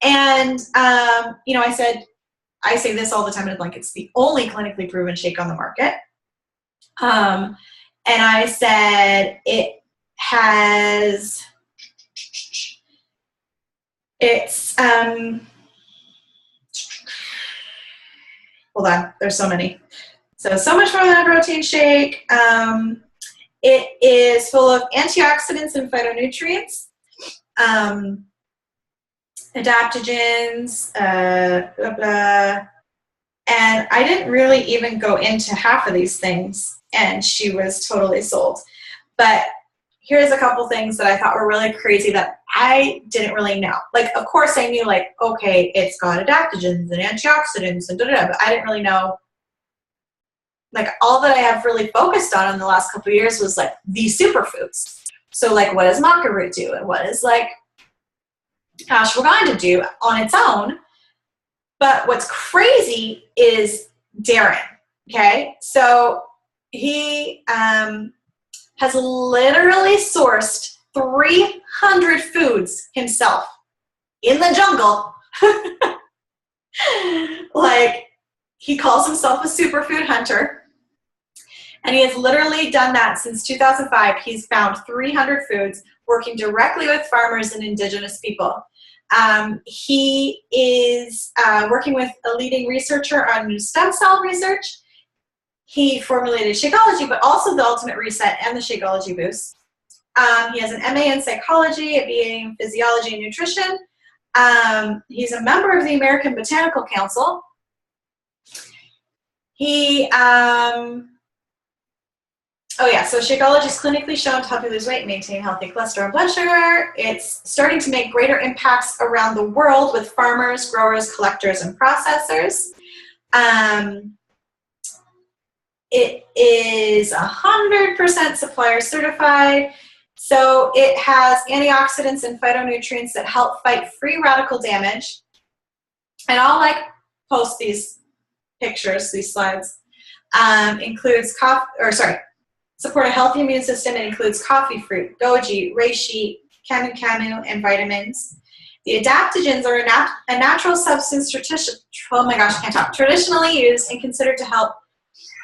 And, you know, I say this all the time, and like, it's the only clinically proven shake on the market. And I said it has, hold on, there's so many. So much more than a protein shake. It is full of antioxidants and phytonutrients, adaptogens, blah, blah. And I didn't really even go into half of these things, and she was totally sold. But here's a couple things that I thought were really crazy that I didn't really know. Like, of course I knew, like, okay, it's got adaptogens and antioxidants and da-da-da, but I didn't really know, like, all that I have really focused on in the last couple of years was, like, these superfoods. So, like, what does maca root do? And what does, like, ashwagandha do on its own? But what's crazy is Darren, okay? So he has literally sourced 300 foods himself in the jungle. Like, he calls himself a superfood hunter. And he has literally done that since 2005. He's found 300 foods, working directly with farmers and indigenous people. He is working with a leading researcher on stem cell research. He formulated Shakeology, but also the Ultimate Reset and the Shakeology Boost. He has an MA in psychology, a BA in physiology and nutrition. He's a member of the American Botanical Council. He, so Shakeology is clinically shown to help you lose weight and maintain healthy cholesterol and blood sugar. It's starting to make greater impacts around the world with farmers, growers, collectors, and processors. It is 100% supplier certified. So it has antioxidants and phytonutrients that help fight free radical damage. And I'll post these pictures, these slides. Support a healthy immune system. It includes coffee fruit, goji, reishi, camu, and vitamins. The adaptogens are a natural substance traditionally used and considered to help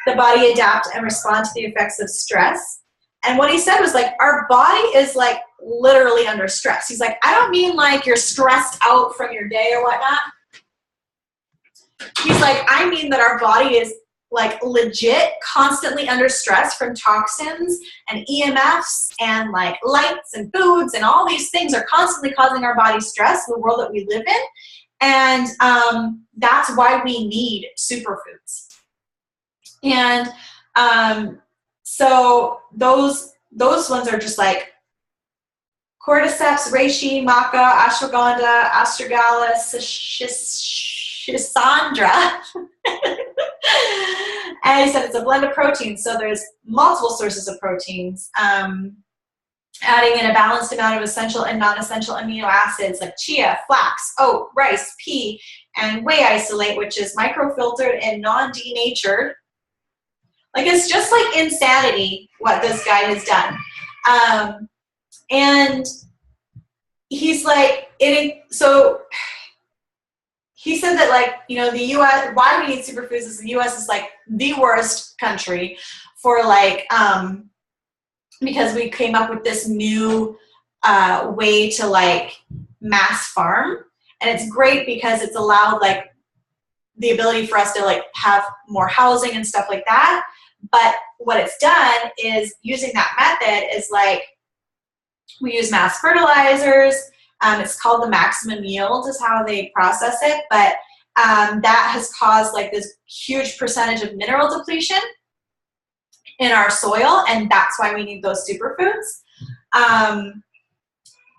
the body adapt and respond to the effects of stress. And what he said was, like, our body is, like, literally under stress. He's like, I don't mean like you're stressed out from your day or whatnot. He's like, I mean that our body is, like, legit constantly under stress from toxins and EMFs and, like, lights and foods, and all these things are constantly causing our body stress in the world that we live in. And that's why we need superfoods. And so those ones are just like cordyceps, reishi, maca, ashwagandha, astragala, schisandra. And he said it's a blend of proteins, so there's multiple sources of proteins, adding in a balanced amount of essential and non-essential amino acids like chia, flax, oat, rice, pea, and whey isolate, which is microfiltered and non-denatured. Like, it's just like insanity what this guy has done. And he's like, so he said that, like, you know, the U.S., why we need superfoods is the U.S. is, like, the worst country for, like, because we came up with this new way to, like, mass farm. And it's great because it's allowed, like, the ability for us to, like, have more housing and stuff like that. But what it's done is, using that method is, like, we use mass fertilizers. It's called the maximum yield is how they process it. But that has caused, like, this huge percentage of mineral depletion in our soil. And that's why we need those superfoods.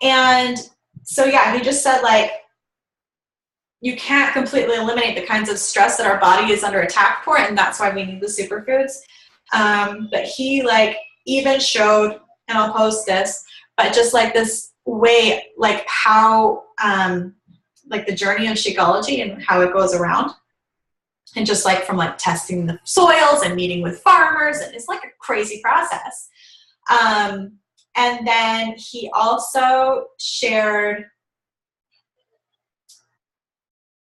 And so, yeah, he just said, like, you can't completely eliminate the kinds of stress that our body is under attack for, and that's why we need the superfoods. But he, like, even showed, and I'll post this, but just, like, this way, like, how, like, the journey of Shakeology and how it goes around. And just, like, from, like, testing the soils and meeting with farmers, and it's, like, a crazy process. And then he also shared,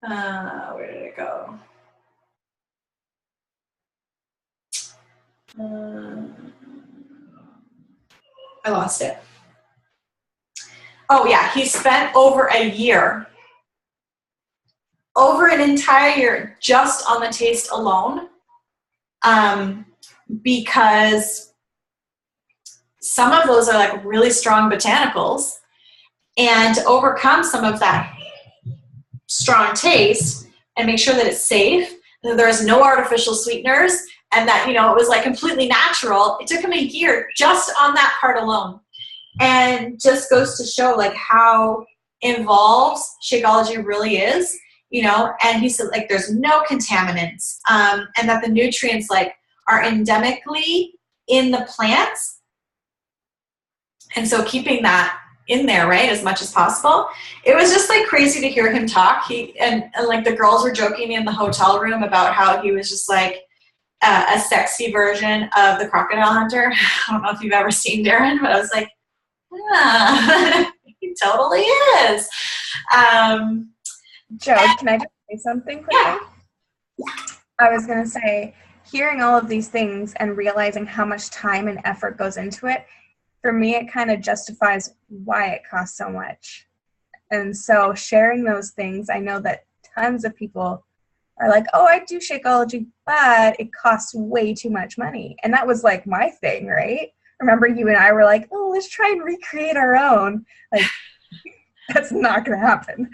where did it go? I lost it. Oh, yeah, he spent over an entire year just on the taste alone, because some of those are, like, really strong botanicals, and to overcome some of that strong taste and make sure that it's safe, that there's no artificial sweeteners, and that, you know, it was, like, completely natural. It took him a year just on that part alone. and just goes to show like how involved Shakeology really is, you know. And he said like there's no contaminants, and that the nutrients like are endemically in the plants, and so keeping that in there, right, as much as possible. It was just like crazy to hear him talk. He and like the girls were joking in the hotel room about how he was just like a sexy version of the crocodile hunter. I don't know if you've ever seen Darren, but I was like, yeah, he totally is. Joe, can I just say something quickly? Yeah. I was going to say, hearing all of these things and realizing how much time and effort goes into it, for me, it kind of justifies why it costs so much. And so sharing those things, I know that tons of people are like, oh, I do Shakeology, but it costs way too much money. And that was like my thing, right? Remember you and I were like, oh, let's try and recreate our own. Like, that's not going to happen.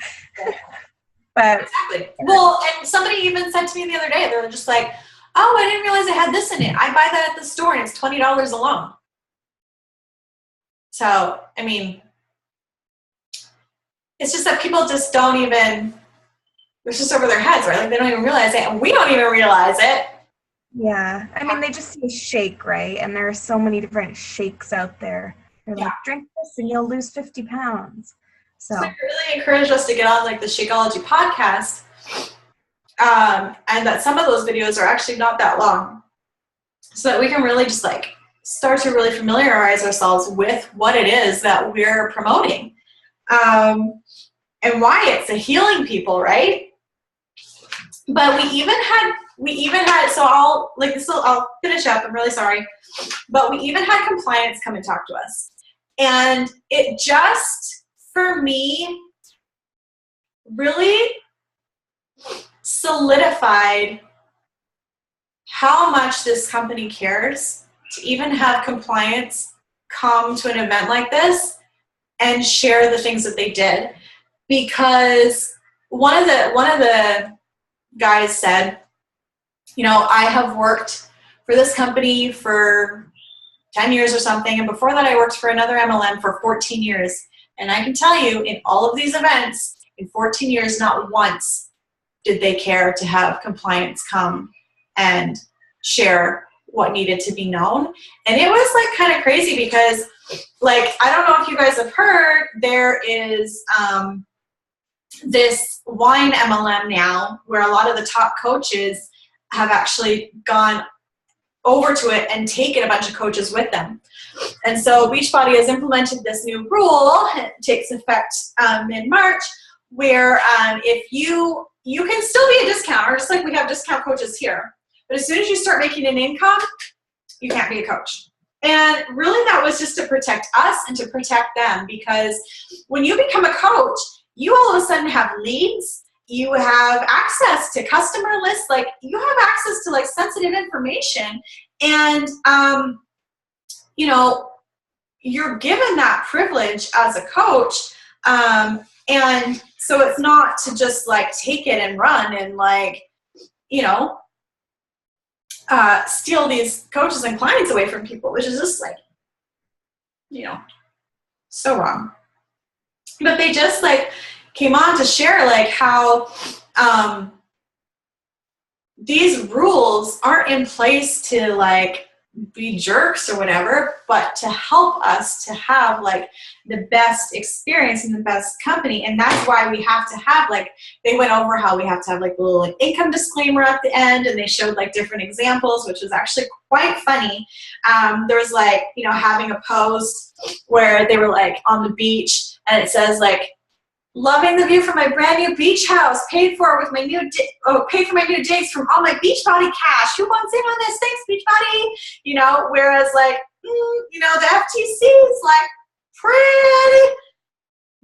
But exactly. Well, and somebody even said to me the other day, they were just like, oh, I didn't realize it had this in it. I buy that at the store and it's $20 alone. So, I mean, it's just that people just don't even, it's just over their heads, right? Like they don't even realize it, and we don't even realize it. yeah, I mean, they just see a shake, right? And there are so many different shakes out there. They're like, drink this and you'll lose 50 pounds. So it really encouraged us to get on like the Shakeology podcast, and that some of those videos are actually not that long, so that we can really just like start to really familiarize ourselves with what it is that we're promoting, and why it's a healing people, right? But we even had so I'll finish up. I'm really sorry, but we even had compliance come and talk to us, and it just for me really solidified how much this company cares to even have compliance come to an event like this and share the things that they did. Because one of the guys said, you know, I have worked for this company for 10 years or something, and before that I worked for another MLM for 14 years. And I can tell you, in all of these events, in 14 years, not once did they care to have compliance come and share what needed to be known. And it was like kind of crazy because, like, I don't know if you guys have heard, there is this wine MLM now where a lot of the top coaches have actually gone over to it and taken a bunch of coaches with them. And so Beachbody has implemented this new rule. It takes effect mid-March, where if you can still be a discounter, just like we have discount coaches here, but as soon as you start making an income, you can't be a coach. And really that was just to protect us and to protect them, because when you become a coach, you all of a sudden have leads, you have access to customer lists, like you have access to like sensitive information, and you know, you're given that privilege as a coach, and so it's not to just like take it and run and like, you know, steal these coaches and clients away from people, which is just like, you know, so wrong. But they just like came on to share like how these rules aren't in place to like be jerks or whatever, but to help us to have like the best experience and the best company. And that's why we have to have like, they went over how we have to have like a little like income disclaimer at the end, and they showed like different examples, which was actually quite funny. There was like, you know, having a post where they were like on the beach and it says like, loving the view from my brand new beach house, paid for with my new paid for my new digs from all my Beachbody cash. Who wants in on this? Thanks, Beachbody. You know, whereas like, you know, the FTC is like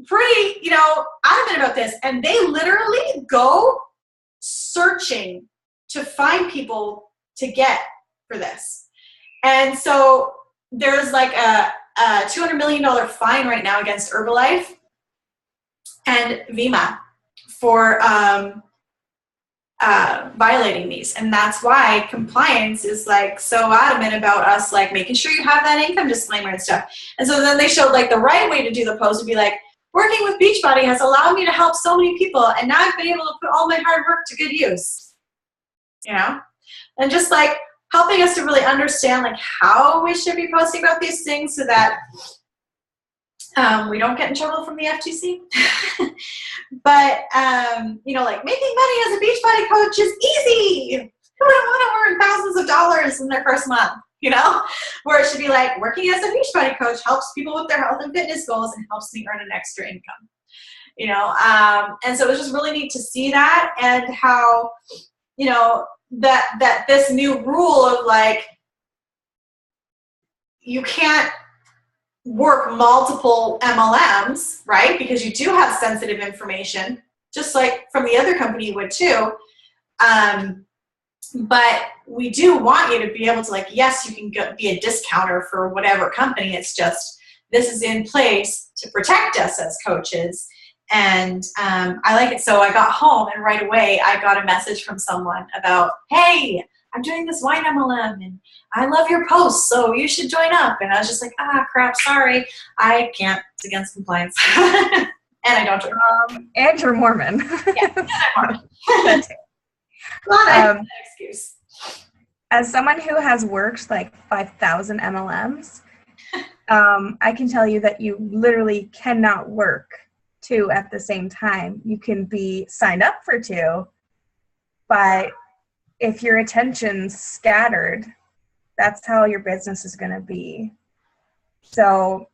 pretty, you know, adamant about this, and they literally go searching to find people to get for this. And so there's like a $200 million fine right now against Herbalife and Vima for violating these. And that's why compliance is like so adamant about us like making sure you have that income disclaimer and stuff. And so then they showed like the right way to do the post would be like, working with Beachbody has allowed me to help so many people, and now I've been able to put all my hard work to good use. You know? And just like helping us to really understand like how we should be posting about these things so that we don't get in trouble from the FTC. But, you know, like making money as a Beachbody coach is easy. Who would want to earn thousands of dollars in their first month, you know? Where it should be like working as a Beachbody coach helps people with their health and fitness goals and helps me earn an extra income, you know? And so it was just really neat to see that, and how, you know, that this new rule of like, you can't work multiple MLMs, right? Because you do have sensitive information, just like from the other company would too. But we do want you to be able to like, yes, you can be a discounter for whatever company. It's just, this is in place to protect us as coaches. And I like it. So I got home and right away I got a message from someone about, hey, I'm doing this wine MLM and I love your posts, so you should join up. And I was just like, crap, sorry. I can't. It's against compliance. And I don't drink. And you're Mormon. Yeah, I'm Mormon. Not an excuse. As someone who has worked like 5,000 MLMs, I can tell you that you literally cannot work two at the same time. You can be signed up for two, but if your attention's scattered, that's how your business is going to be. So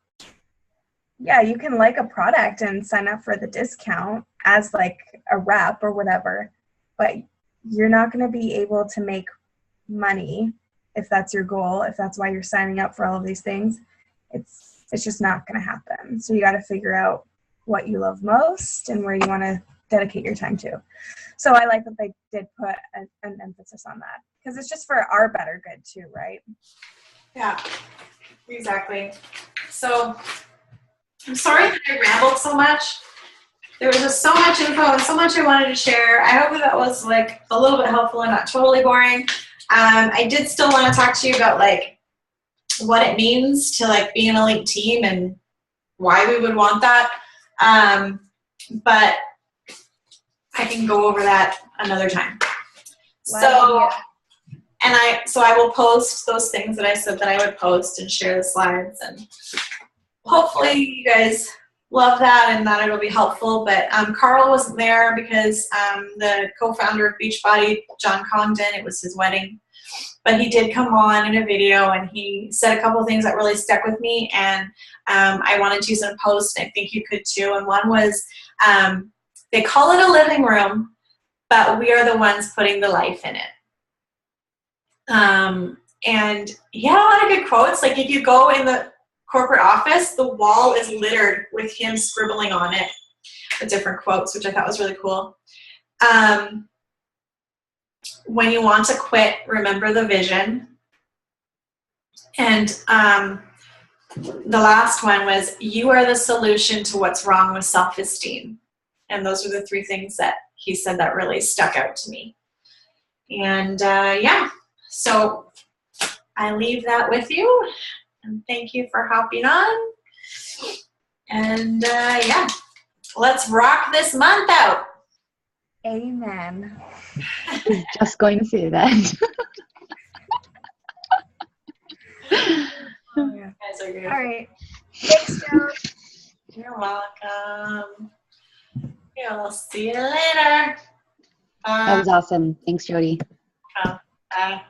yeah, you can like a product and sign up for the discount as like a rep or whatever, but you're not going to be able to make money if that's your goal, if that's why you're signing up for all of these things. It's just not going to happen. So you got to figure out what you love most and where you want to dedicate your time to. So I like that they did put an emphasis on that, because it's just for our better good too, right? Yeah, exactly. So I'm sorry that I rambled so much. There was just so much info and so much I wanted to share. I hope that was like a little bit helpful and not totally boring. I did still want to talk to you about like what it means to like be an elite team and why we would want that. But I can go over that another time. So I will post those things that I said that I would post and share the slides, and hopefully you guys love that and that it'll be helpful. But Carl wasn't there because the co-founder of Beachbody, John Congdon, it was his wedding. But he did come on in a video and he said a couple of things that really stuck with me, and I wanted to use in a post, and I think you could too. And one was, they call it a living room, but we are the ones putting the life in it. And he had a lot of good quotes. Like if you go in the corporate office, the wall is littered with him scribbling on it with different quotes, which I thought was really cool. When you want to quit, remember the vision. And the last one was, you are the solution to what's wrong with self-esteem. And those are the three things that he said that really stuck out to me. And yeah, so I leave that with you. And thank you for hopping on. And yeah, let's rock this month out. Amen. I was just going to say that. Yeah. You guys are good. All right. Thanks, Joe. You're welcome. Yeah, we'll see you later. That was awesome. Thanks, Jody. Bye.